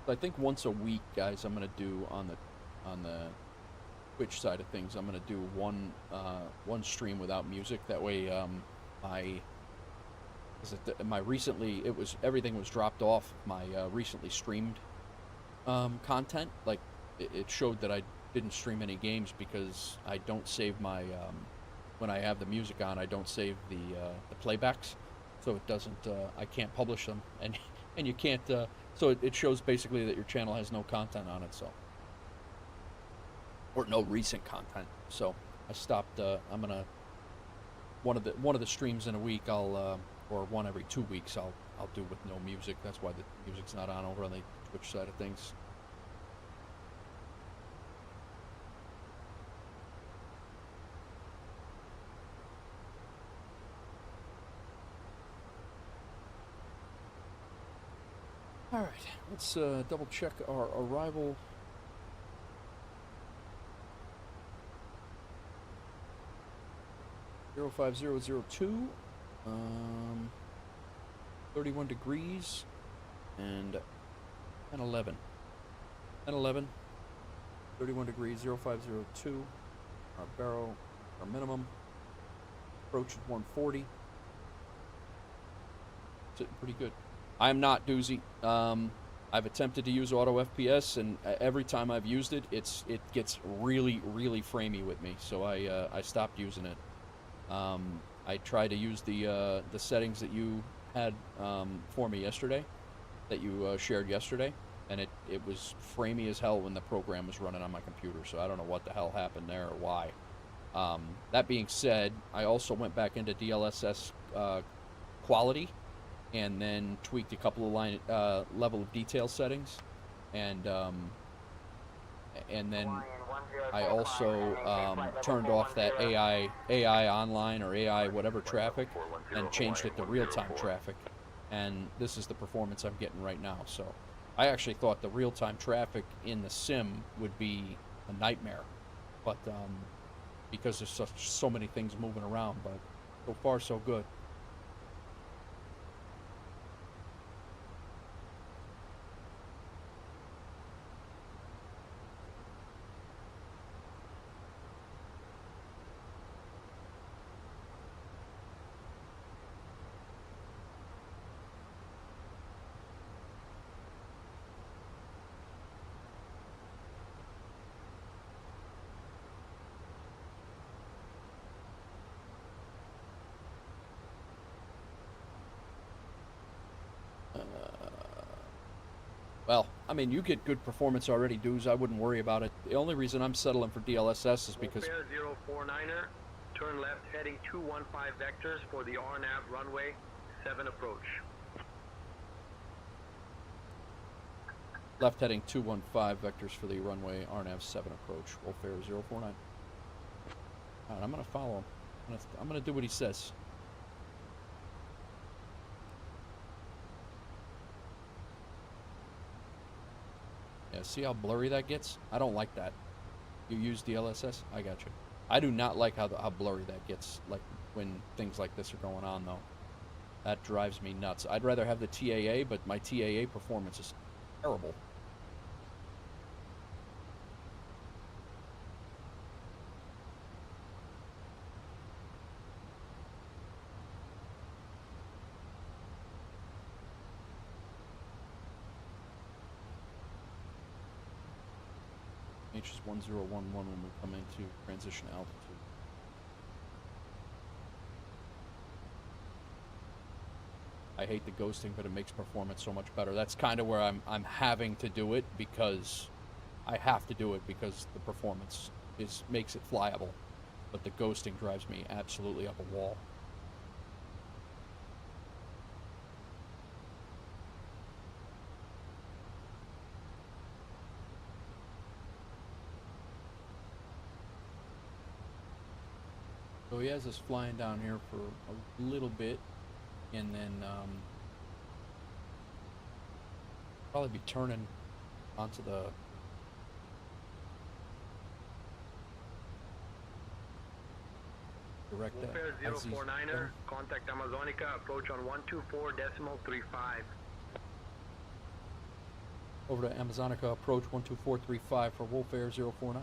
I think once a week, guys, I'm gonna do on the Twitch side of things. I'm gonna do one stream without music. That way, everything was dropped off my recently streamed content. Like it showed that I didn't stream any games because I don't save my when I have the music on, I don't save the playbacks, so it doesn't. I can't publish them, and you can't. So it shows basically that your channel has no content on it, so or no recent content. So I stopped. I'm gonna one of the streams in a week. I'll or one every 2 weeks. I'll do with no music. That's why the music's not on over on the Twitch side of things. All right, let's double check our arrival. Zero 5002, 31 degrees, and 1011. 1011, 31 degrees, 0502. Our barrel, our minimum. Approach is 140. Sitting pretty good. I'm not doozy. I've attempted to use auto FPS, and every time I've used it, it gets really, really framey with me. So I stopped using it. I tried to use the settings that you had for me yesterday, that you shared yesterday, and it was framey as hell when the program was running on my computer. So I don't know what the hell happened there or why. That being said, I also went back into DLSS quality, and then tweaked a couple of level of detail settings, and then I also turned off that AI online or AI whatever traffic, and changed it to real-time traffic, and this is the performance I'm getting right now. So I actually thought the real-time traffic in the sim would be a nightmare, but because there's so many things moving around, but so far so good. Well, I mean, you get good performance already, dudes. I wouldn't worry about it. The only reason I'm settling for DLSS is because... 049er, turn left heading 215 vectors for the RNAV runway 7 approach. Left heading 215 vectors for the runway RNAV 7 approach. Wolfair 049. Alright, I'm going to follow him. I'm going to do what he says. Yeah, see how blurry that gets? I don't like that. You use DLSS? I got you. I do not like how blurry that gets, like when things like this are going on, though. That drives me nuts. I'd rather have the TAA, but my TAA performance is terrible. H is 1011 when we come into transition altitude. I hate the ghosting, but it makes performance so much better. That's kind of where I'm having to do it, because I have to do it because the performance makes it flyable, but the ghosting drives me absolutely up a wall. So he has us flying down here for a little bit, and then probably be turning onto the direct Wolfair 049er, contact Amazonica, approach on 124.35. over to Amazonica, approach 12435 for Wolfair 049.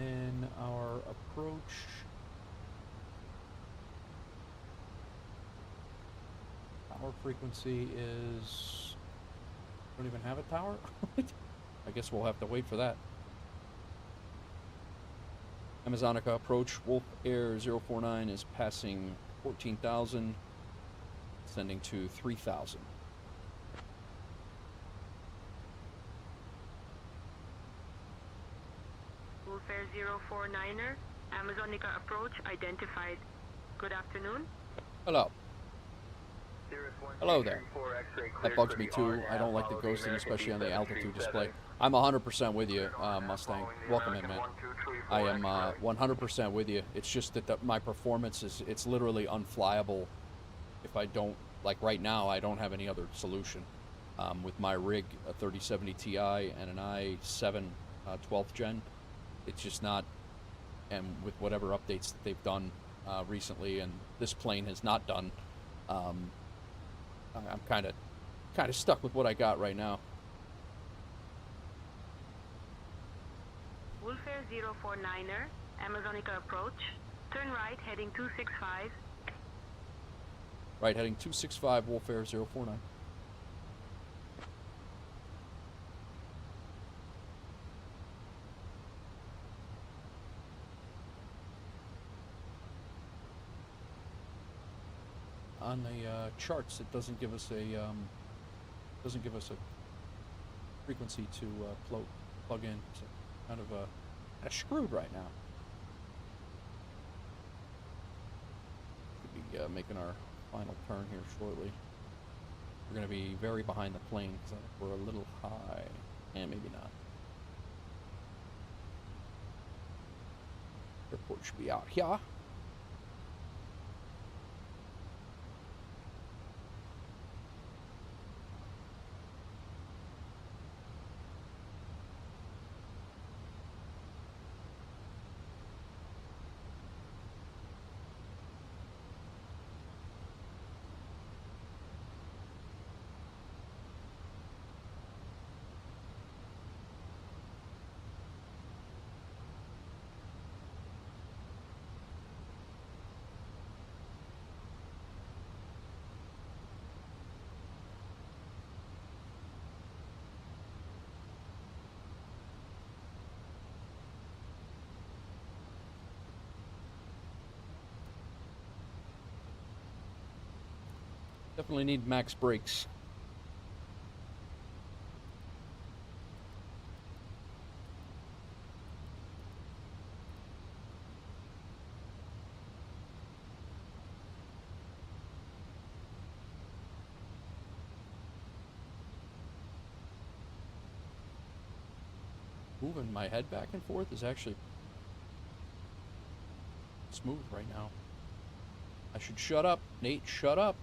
And our approach. Tower frequency is. Don't even have a tower? I guess we'll have to wait for that. Amazonica approach. Wolf Air 049 is passing 14,000, ascending to 3,000. Wolf Air 049er, Amazonica approach identified. Good afternoon. Hello. Hello there. That bugs me too. I don't like the ghosting, especially on the altitude display. I'm 100% with you, Mustang. Welcome in, man. I am 100% with you. It's just that my performance is, it's literally unflyable if I don't, like right now, I don't have any other solution. With my rig, a 3070 Ti and an i7 12th gen, it's just not, and with whatever updates that they've done recently, and this plane has not done, I'm kind of stuck with what I got right now. Wolf Air 049er, Amazonica approach. Turn right, heading 265. Right, heading 265, Wolf Air 049. On the charts, it doesn't give us a frequency to plug in. So kind of screwed right now. Could be making our final turn here shortly. We're going to be very behind the plane because we're a little high, and maybe not. Airport should be out here. Definitely need max brakes. Moving my head back and forth is actually smooth right now. I should shut up. Nate, shut up.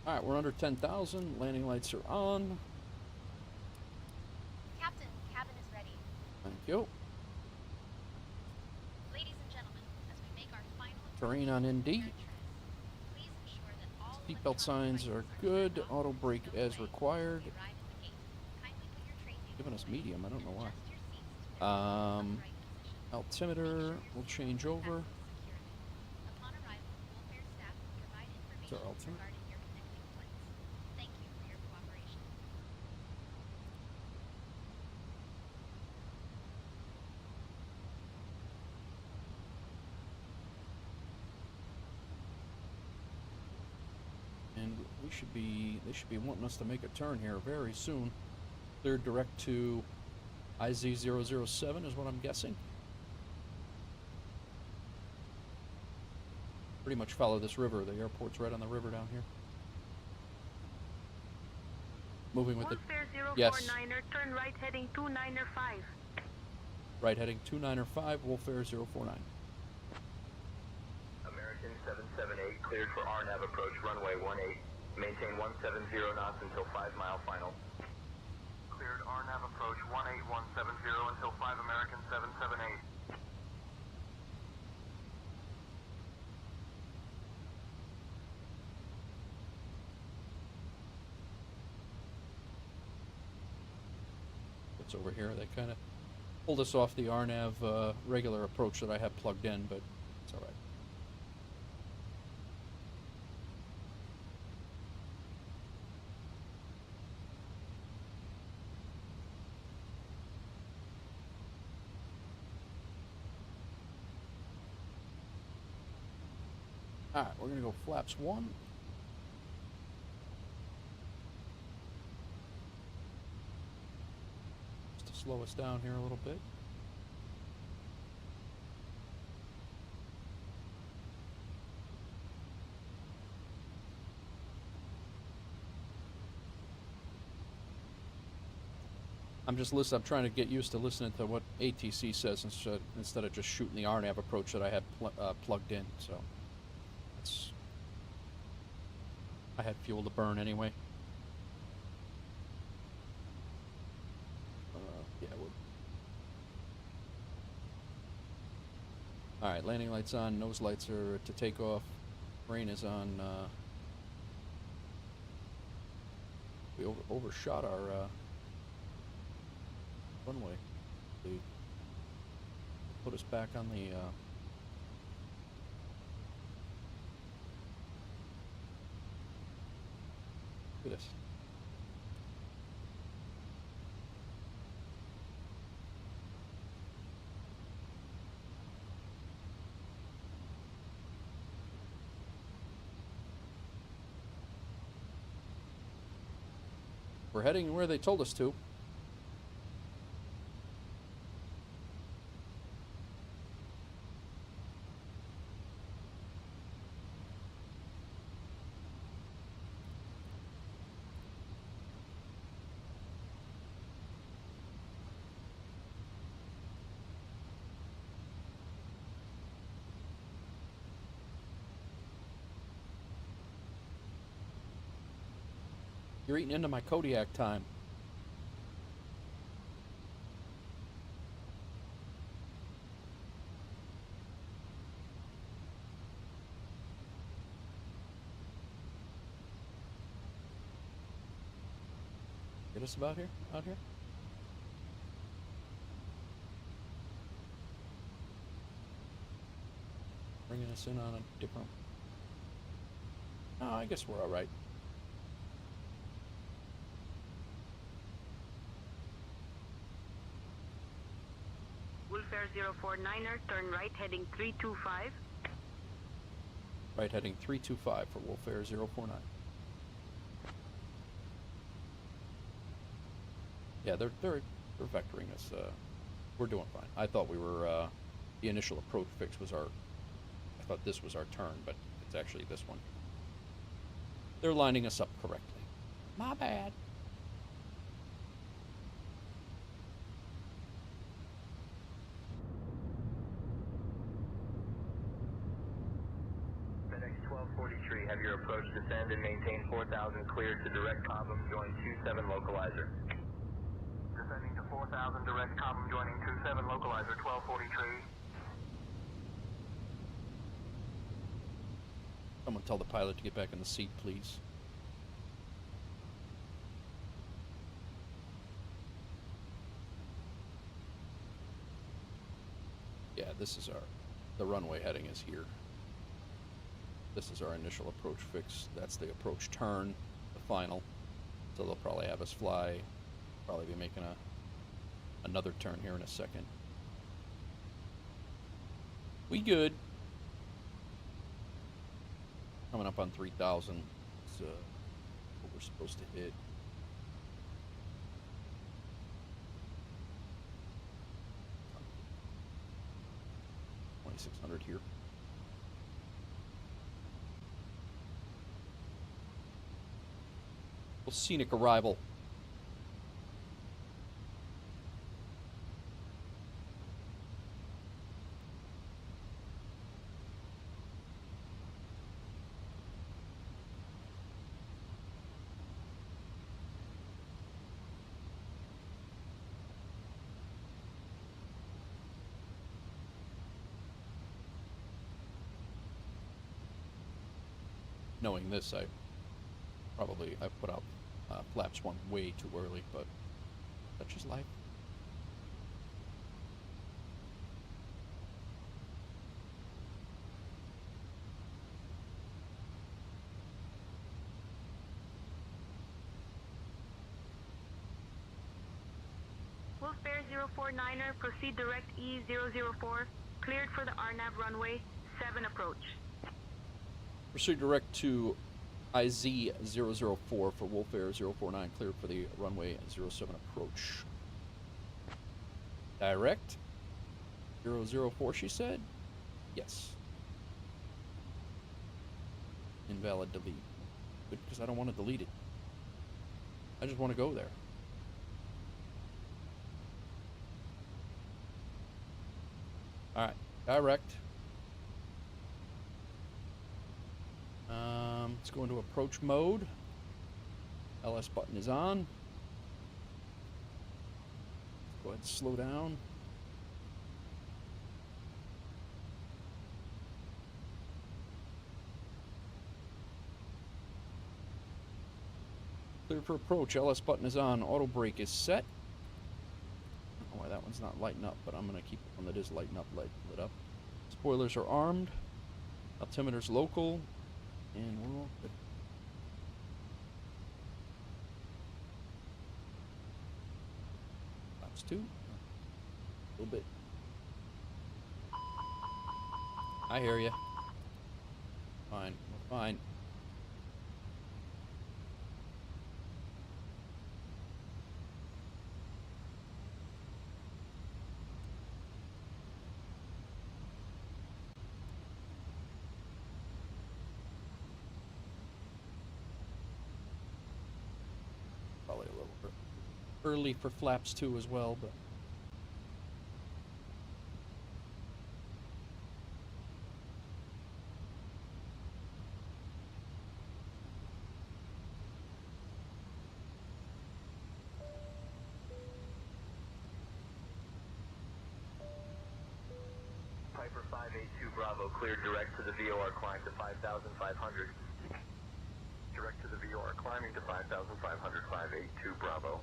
Alright, we're under 10,000. Landing lights are on. Captain, cabin is ready. Thank you. Ladies and gentlemen, as we make our final Terrain on ND. please ensure that all Seatbelt signs are good. Auto brake as required. arrive at the gate. Kindly put your tray table Giving us away medium, I don't know why. and adjust your seats to their right position. Altimeter will change over. Upon arrival, Wolf Air staff will provide So information altimeter. regarding your connecting flights. Thank you for your cooperation. And they should be wanting us to make a turn here very soon. Cleared direct to IZ007 is what I'm guessing. Pretty much follow this river. The airport's right on the river down here. Moving with the... Wolf Air 049er, Yes. turn right, heading 295. Right heading 295, Wolf Air 049. American 778 cleared for RNAV approach runway 18. Maintain 170 knots until 5 mile final. Cleared RNAV approach 18170 until 5 American 778. interference over here. They kind of pulled us off the RNAV regular approach that I have plugged in, but it's all right. Alright, we're going to go flaps 1. Just to slow us down here a little bit. I'm trying to get used to listening to what ATC says instead of just shooting the RNAV approach that I had plugged in, so. I had fuel to burn anyway. Yeah, alright, landing lights on, nose lights are to take off, brain is on. We overshot our runway. They put us back on the look at this. We're heading where they told us to. You're eating into my Kodiak time. Get us out here? Bringing us in on a different... Oh, I guess we're all right. Wolfare 049er, turn right heading 325. Right heading 325 for Wolfare 049. Yeah, they're vectoring us. We're doing fine. I thought we were the initial approach fix was our. I thought this was our turn, but it's actually this one. They're lining us up correctly. My bad. FedEx 1243, have your approach descend and maintain 4,000 cleared to direct column, join 27 localizer. Descending to 4,000 direct column, joining 27 localizer 1243. Someone tell the pilot to get back in the seat, please. Yeah, this is the runway heading is here. This is our initial approach fix. That's the approach turn, the final. So they'll probably have us fly, probably be making another turn here in a second. We good. Coming up on 3,000. It's what we're supposed to hit. $2,600 here. Well, scenic arrival. Knowing this, I put out flaps 1 way too early, but that's just life. Wolf Bear 049er, proceed direct E004, cleared for the RNAV runway 7 approach. Proceed direct to IZ004 for Wolf Air 049, cleared for the runway 07 approach. Direct 004, she said? Yes. Invalid delete. Good, because I don't want to delete it. I just want to go there. Alright, direct. Let's go into approach mode. LS button is on. Go ahead and slow down. Clear for approach. LS button is on. Auto brake is set. I don't know why that one's not lighting up, but I'm going to keep the one that is lighting up lit up. Spoilers are armed. Altimeter's local. And we're all good. Flaps 2. A little bit. I hear you. Fine. We're fine. Probably a little bit early for flaps 2 as well, but Piper 582 Bravo, cleared direct to the VOR, climb to 5,500. Direct to the VOR, climbing to 5,500, 582 Bravo.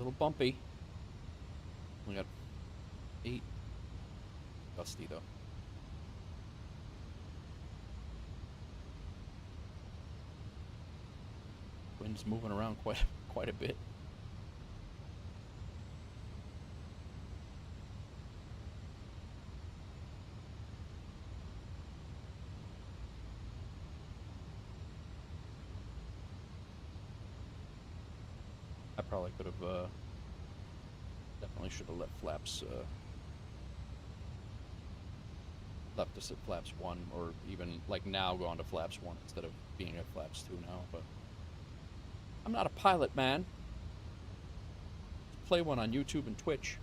a little bumpy. We got 8. Gusty though. Wind's moving around quite a bit. I probably could have definitely should have let flaps left us at flaps 1, or even like now gone to flaps 1 instead of being at flaps 2 now, but I'm not a pilot, man. Play one on YouTube and Twitch.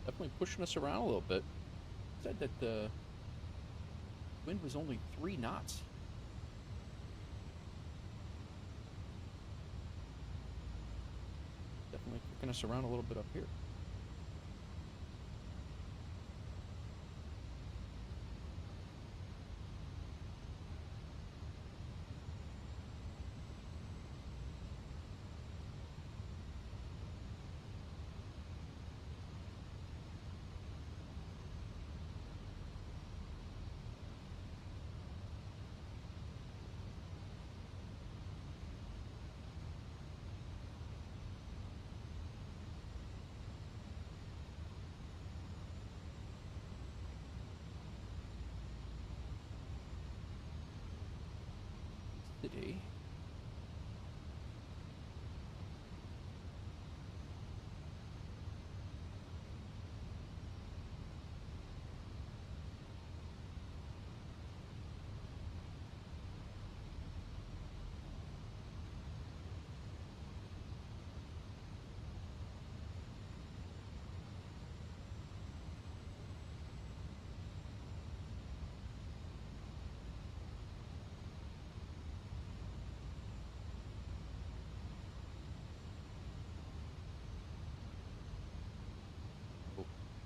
Definitely pushing us around a little bit. Said that the wind was only 3 knots. Definitely kicking us around a little bit up here.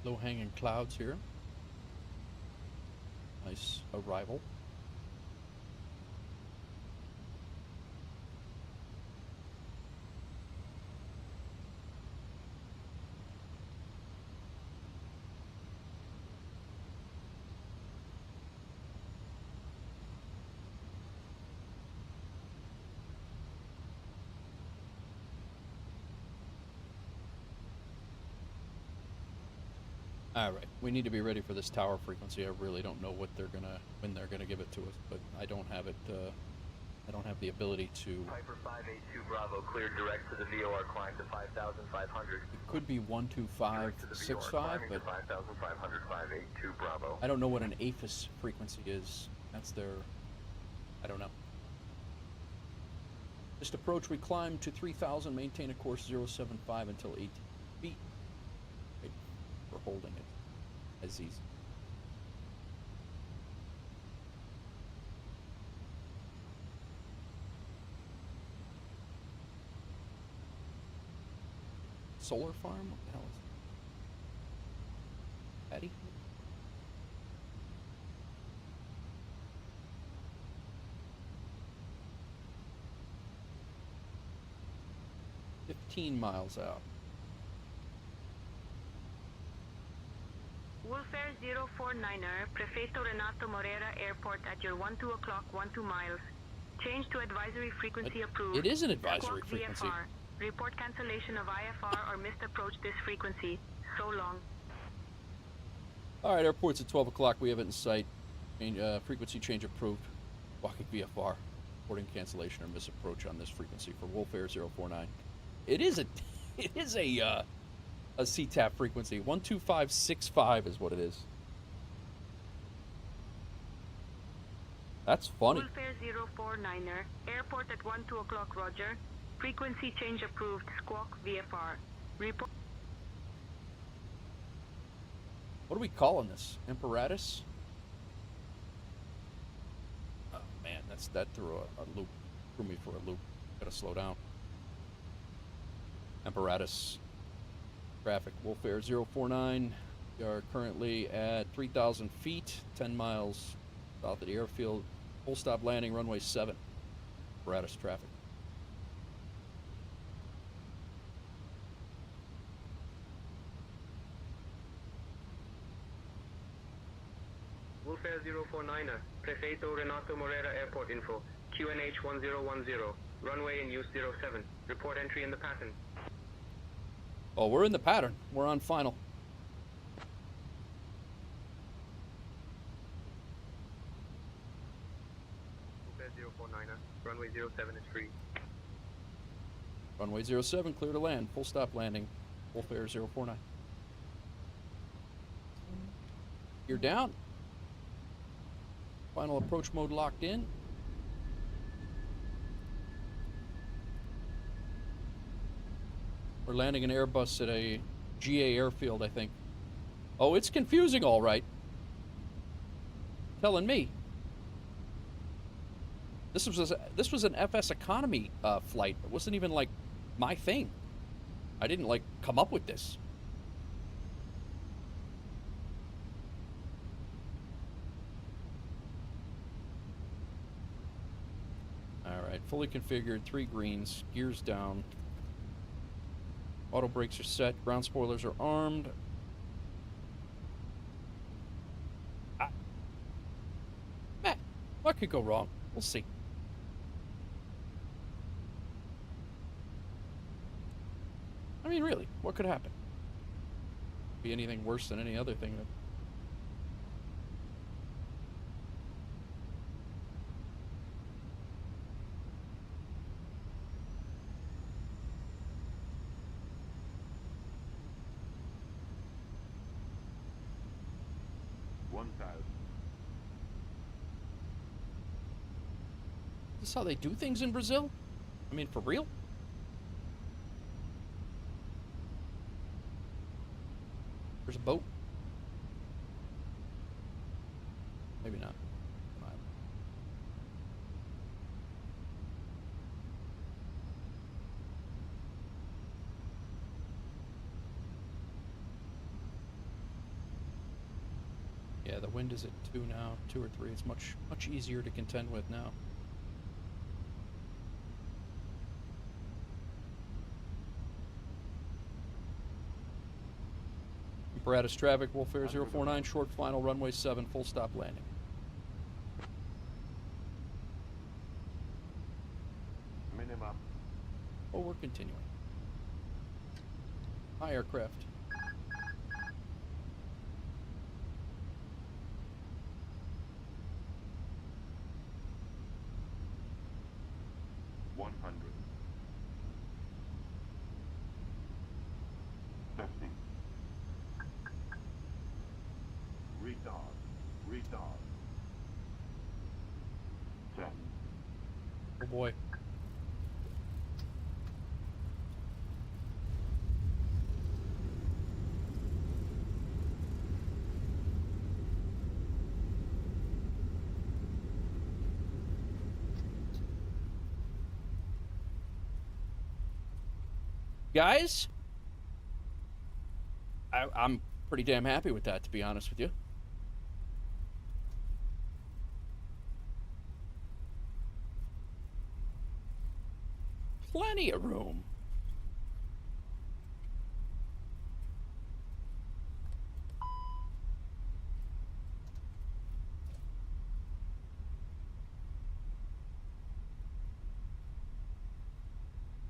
Low-hanging clouds here. Nice arrival. All right, we need to be ready for this tower frequency. I really don't know when they're gonna give it to us, but I don't have it. I don't have the ability to. Piper 582 Bravo cleared direct to the VOR climb to 5,500. It could be 12565, but 5,500 582 Bravo. I don't know what an APHIS frequency is. That's their. I don't know. Just approach. We climb to 3,000. Maintain a course 075 until 18 feet. We're holding it as easy. Solar farm? What the hell is it? Patty? $15 out. Wolfare 049er, Prefeito Renato Moreira Airport at your 12 o'clock, 12 miles. Change to advisory frequency approved. It is an advisory Squawk frequency. VFR. Report cancellation of IFR or missed approach this frequency. So long. All right, airport's at 12 o'clock. We have it in sight. Frequency change approved. Walking VFR. Reporting cancellation or misapproach on this frequency for Wolfare 049. It is a CTAP frequency. 12565 is what it is. That's funny. Wolfare 049er, airport at 12 o'clock, roger. Frequency change approved. Squawk VFR. Report. What are we calling this? Imperatus? Oh man, that threw a loop. Threw me for a loop. Gotta slow down. Imperatus. Traffic. Wolfare 049. We are currently at 3,000 feet, 10 miles south of the airfield. Full stop landing, runway 7. Apparatus traffic. Wolfare 049er, Prefeito Renato Moreira Airport info, QNH 1010, runway in use 07. Report entry in the pattern. Oh, we're in the pattern. We're on final. Wolfare 049er, runway 07 is free. Runway 07, clear to land. Full stop landing. Wolfare 049. You're down. Final approach mode locked in. We're landing an Airbus at a GA airfield, I think. Oh, it's confusing, all right. Telling me. This was an FSEconomy flight. It wasn't even like my thing. I didn't like come up with this. All right, fully configured, 3 greens, gears down. Auto brakes are set, ground spoilers are armed. What could go wrong? We'll see. I mean, really, what could happen? Be anything worse than any other thing that. Is this how they do things in Brazil? I mean, for real? There's a boat. Maybe not. Yeah, the wind is at 2 now, 2 or 3. It's much easier to contend with now. Apparatus traffic, Wolf Air 049, short final, runway 7, full stop landing. Minimum. Oh, we're continuing. Hi, aircraft. Retard. 10. Oh boy. Guys, I'm pretty damn happy with that, to be honest with you. Plenty of room.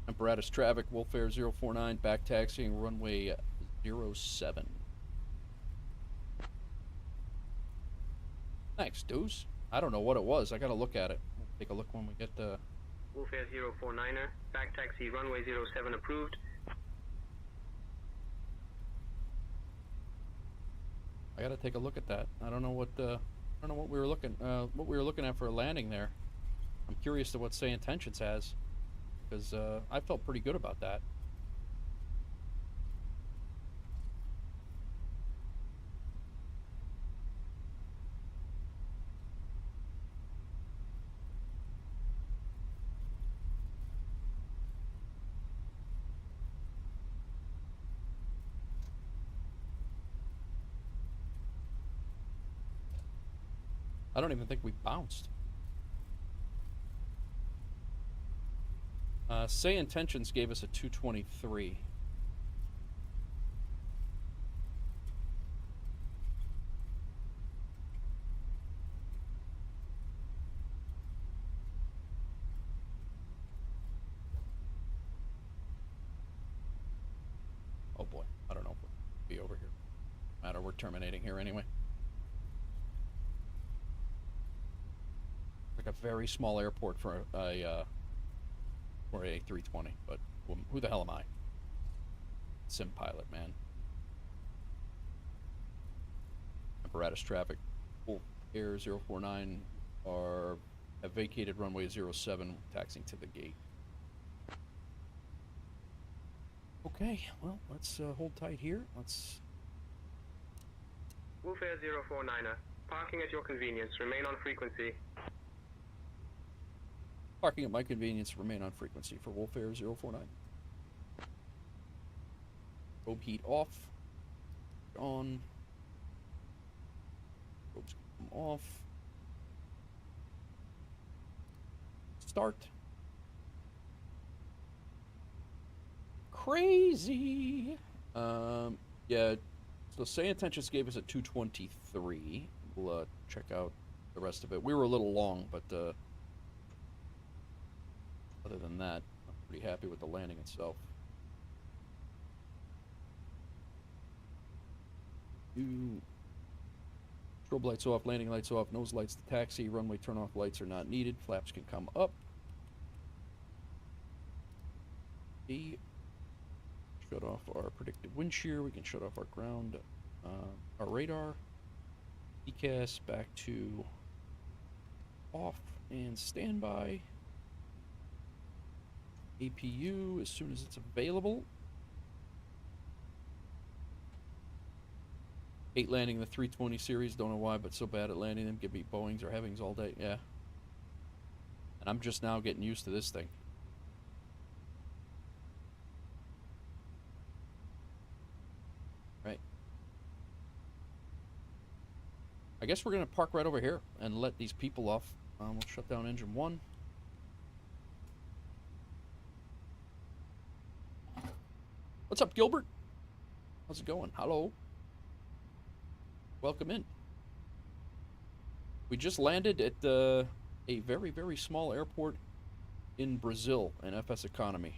Apparatus traffic, Wolf Air 049, back taxiing runway 07. Thanks, Deuce. I don't know what it was. I gotta look at it. We'll take a look when we get the... Wolf Air 049er, back taxi runway 07 approved. I gotta take a look at that. I don't know what we were looking at for a landing there. I'm curious to what SayIntentions has, because I felt pretty good about that. I don't even think we bounced. SayIntentions gave us a 223. Oh boy, I don't know if we'll be over here. Matter, we're terminating here anyway. Like a very small airport for a A320, but who the hell am I? Sim pilot, man. Apparatus traffic, Wolf Air 049 have vacated runway 07, taxiing to the gate. Okay, well, let's hold tight here. Let's... Wolf Air 049er, parking at your convenience, remain on frequency. Parking at my convenience, remain on frequency for Wolf Air 049. Probe heat off. On. Probes come off. Start. Crazy. Yeah. So SayIntentions gave us a 223. We'll check out the rest of it. We were a little long, but other than that, I'm pretty happy with the landing itself. Strobe lights off, landing lights off, nose lights to taxi, runway turn off lights are not needed, flaps can come up. Shut off our predicted wind shear, we can shut off our ground, our radar. ECAS back to off and standby. APU as soon as it's available. 8 landing the 320 series, don't know why, but so bad at landing them. Give me Boeings or Heavings all day, yeah. And I'm just now getting used to this thing. Right. I guess we're gonna park right over here and let these people off. We'll shut down engine 1. What's up, Gilbert? How's it going? Hello. Welcome in. We just landed at a very, very small airport in Brazil, an FSEconomy.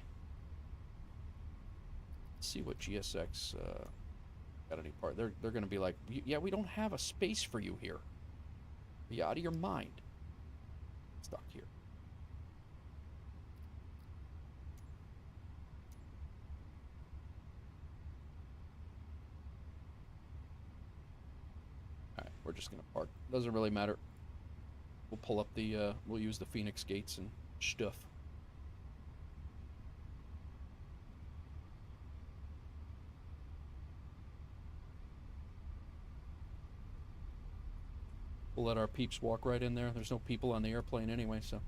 Let's see what GSX got any part. They're going to be like, yeah, we don't have a space for you here. Are you out of your mind? Stuck here. Alright, we're just going to park. Doesn't really matter. We'll pull up the, we'll use the Phoenix gates and stuff. We'll let our peeps walk right in there. There's no people on the airplane anyway, so.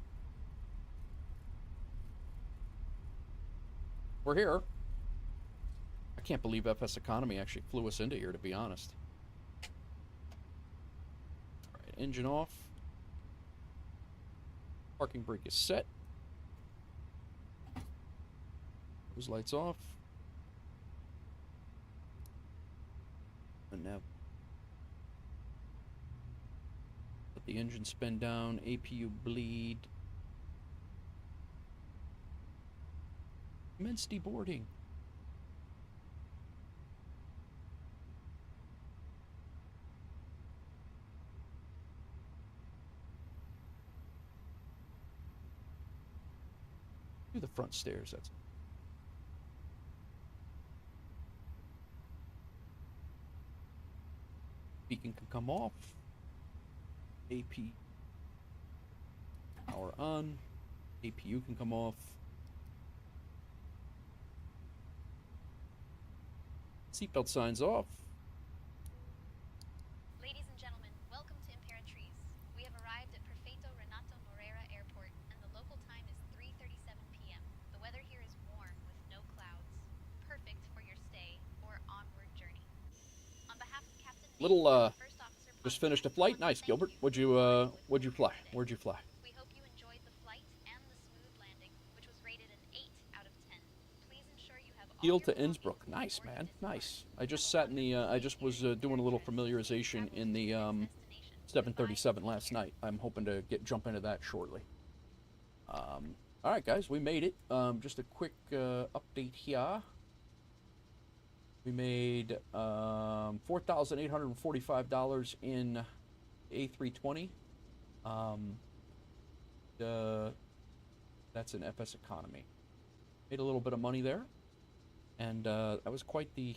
We're here. I can't believe FSEconomy actually flew us into here, to be honest. Alright, engine off. Parking brake is set. Those lights off. And now let the engine spin down, APU bleed. Commence deboarding. Do the front stairs, that's beacon can come off. AP power on. APU can come off. Seatbelt signs off. Ladies and gentlemen, welcome to Imperatriz. We have arrived at Prefeito Renato Moreira Airport, and the local time is 3:37 p.m. The weather here is warm with no clouds, perfect for your stay or onward journey. On behalf of Captain Little First Officer just finished a flight. Nice, Gilbert. What'd you fly? Where'd you fly? We hope you enjoyed the flight and the smooth landing, which was rated an 8 out of 10. Please ensure you have all Heel your to Innsbruck. Nice, man. Nice. I just sat in the I just was doing a little familiarization in the 737 last night. I'm hoping to jump into that shortly. All right, guys, we made it. Just a quick update here. We made $4,845 in A320. That's an FSEconomy. Made a little bit of money there, and that was quite the.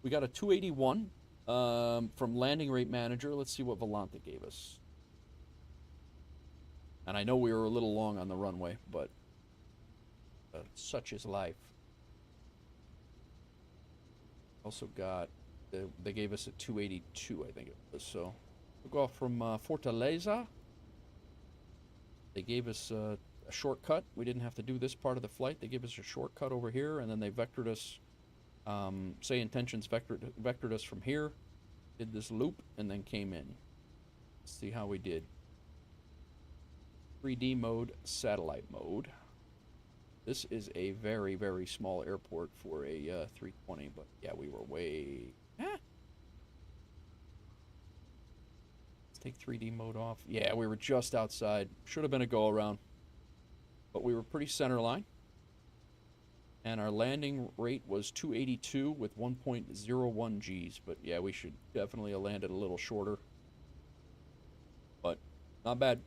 We got a 281 from Landing Rate Manager. Let's see what Volante gave us. And I know we were a little long on the runway, but such is life. Also got, they gave us a 282, I think it was. So we'll go off from Fortaleza. They gave us a shortcut. We didn't have to do this part of the flight. They gave us a shortcut over here, and then they vectored us, SayIntentions vectored us from here, did this loop, and then came in. Let's see how we did. 3D mode, satellite mode. This is a very, very small airport for a 320, but yeah, we were way... Let's take 3D mode off. Yeah, we were just outside. Should have been a go-around. But we were pretty center line. And our landing rate was 282 with 1.01 Gs. But yeah, we should definitely have landed a little shorter. But not bad.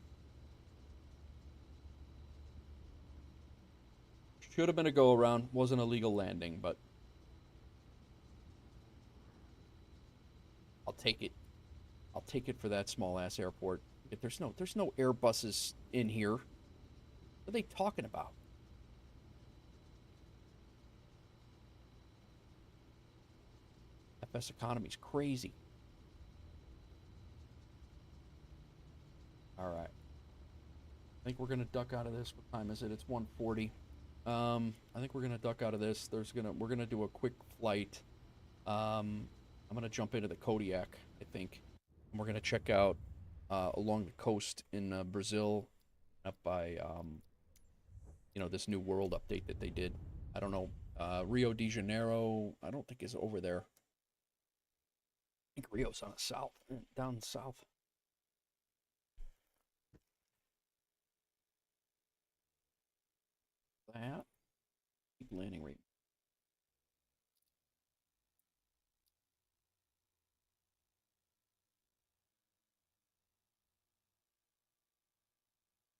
Should have been a go-around. Wasn't a legal landing, but I'll take it. I'll take it for that small-ass airport. There's no Airbuses in here. What are they talking about? FSEconomy's crazy. All right. I think we're gonna duck out of this. What time is it? It's 1:40. I think we're gonna duck out of this. We're gonna do a quick flight. I'm gonna jump into the Kodiak, I think. And we're going to check out along the coast in Brazil, up by, you know, this New World update that they did. I don't know. Rio de Janeiro, I don't think is over there. I think Rio's on the south, down south. That. Keep landing rate.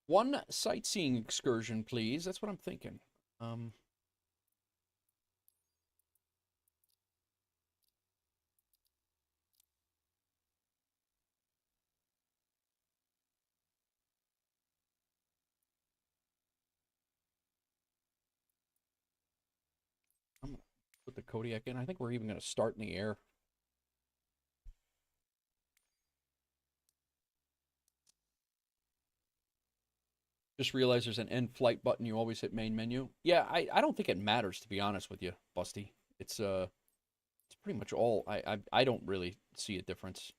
One sightseeing excursion, please. That's what I'm thinking. I'm gonna put the Kodiak in. I think we're even going to start in the air. Just realize there's an end flight button. You always hit main menu. Yeah, I don't think it matters, to be honest with you, Busty. It's pretty much all. I don't really see a difference.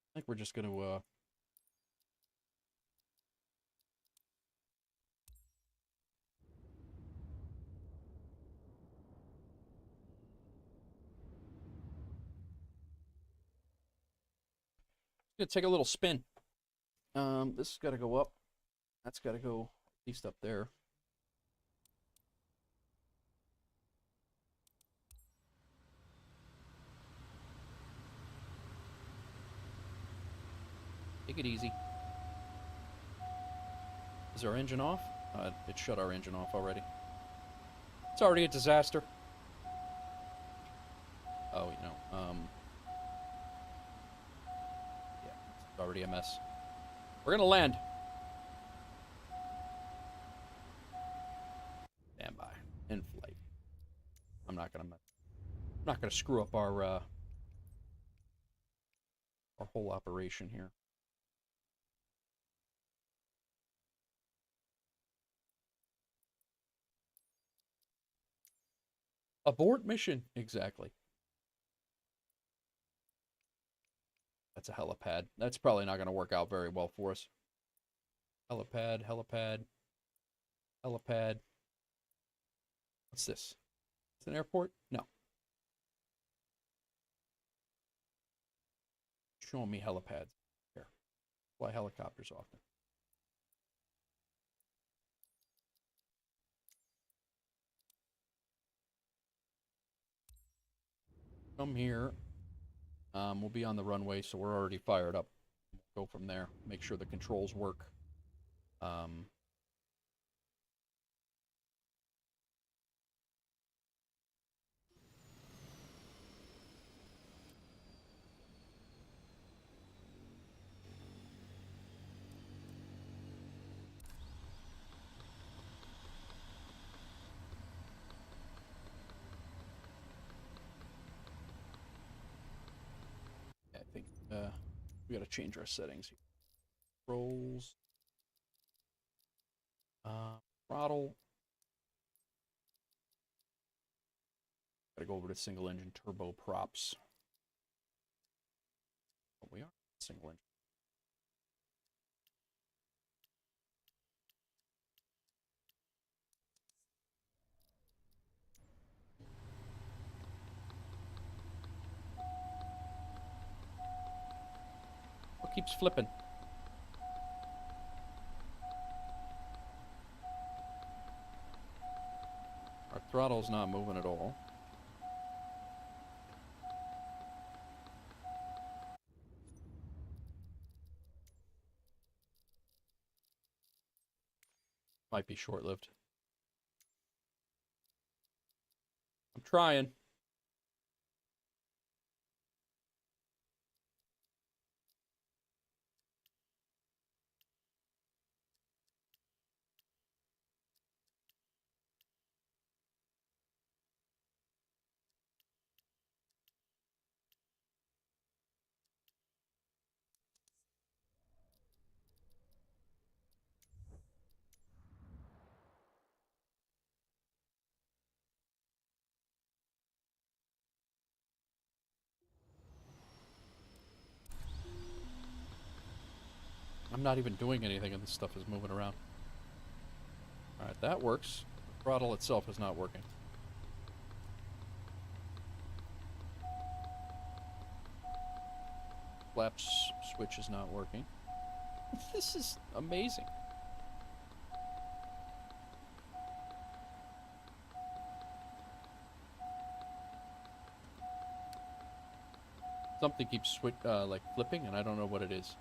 I think we're just going to take a little spin. This has got to go up. That's got to go at least up there. Take it easy. Is our engine off? It shut our engine off already. It's already a disaster. Oh, you know, yeah, it's already a mess. We're gonna land. Stand by. In flight. I'm not gonna screw up our whole operation here. Abort mission. Exactly. That's a helipad. That's probably not going to work out very well for us. Helipad, helipad, helipad. What's this? It's an airport? No. Showing me helipads. Here. Fly helicopters often. Come here. We'll be on the runway, so we're already fired up. Go from there. Make sure the controls work. I think we got to change our settings here. Controls. Throttle. Gotta go over to single engine turbo props. Oh, we are single engine. What keeps flipping? Our throttle's not moving at all. Might be short-lived. I'm trying. I'm not even doing anything and this stuff is moving around. Alright, that works. The throttle itself is not working. Flaps switch is not working. This is amazing. Something keeps like flipping, and I don't know what it is.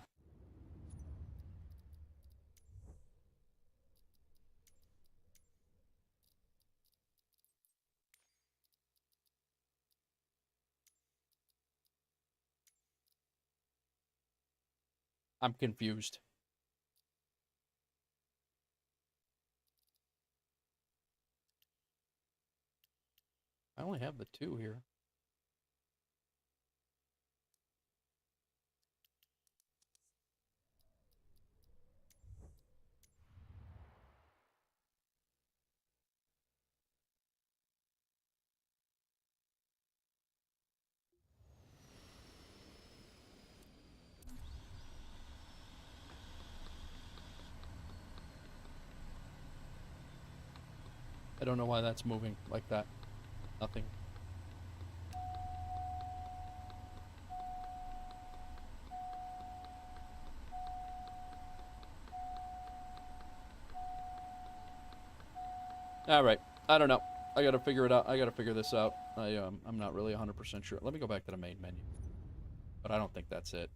I'm confused. I only have the 2 here. I don't know why that's moving like that. Nothing. All right. I don't know. I gotta figure it out. I gotta figure this out. I'm not really 100% sure. Let me go back to the main menu. But I don't think that's it.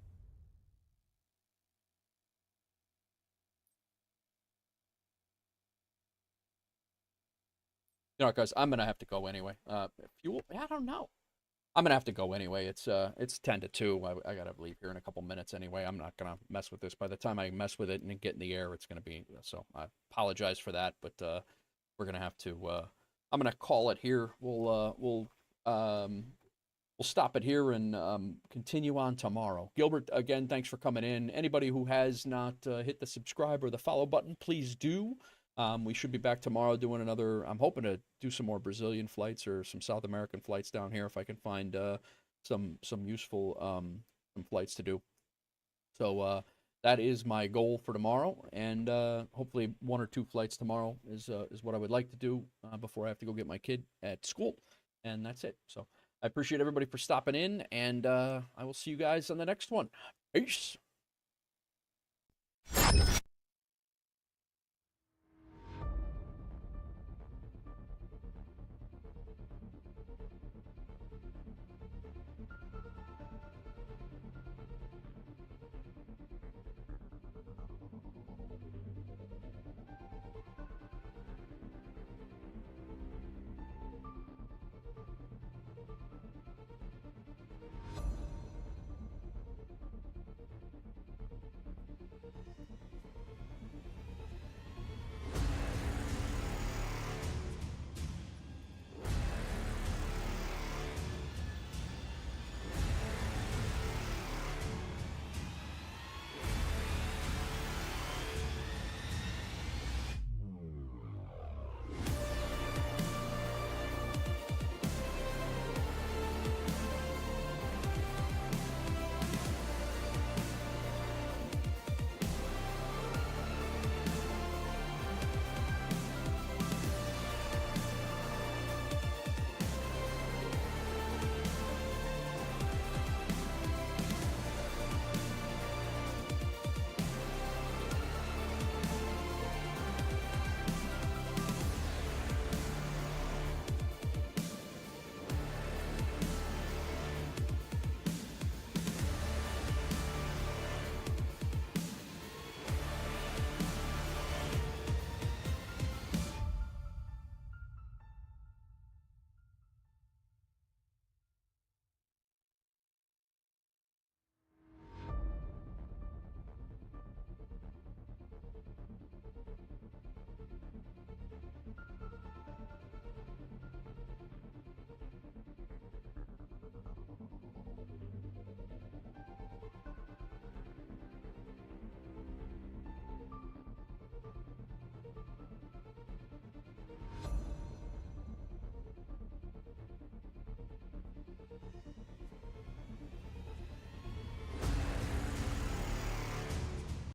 You know, guys, I'm gonna have to go anyway. Fuel? I don't know. I'm gonna have to go anyway. It's 10 to 2. I gotta leave here in a couple minutes anyway. I'm not gonna mess with this. By the time I mess with it and get in the air, it's gonna be so. I apologize for that, but we're gonna have to. I'm gonna call it here. We'll stop it here and continue on tomorrow. Gilbert, again, thanks for coming in. Anybody who has not hit the subscribe or the follow button, please do. We should be back tomorrow doing another. I'm hoping to do some more Brazilian flights or some South American flights down here if I can find some useful some flights to do. So that is my goal for tomorrow, and hopefully 1 or 2 flights tomorrow is what I would like to do before I have to go get my kid at school, and that's it. So I appreciate everybody for stopping in, and I will see you guys on the next one. Peace.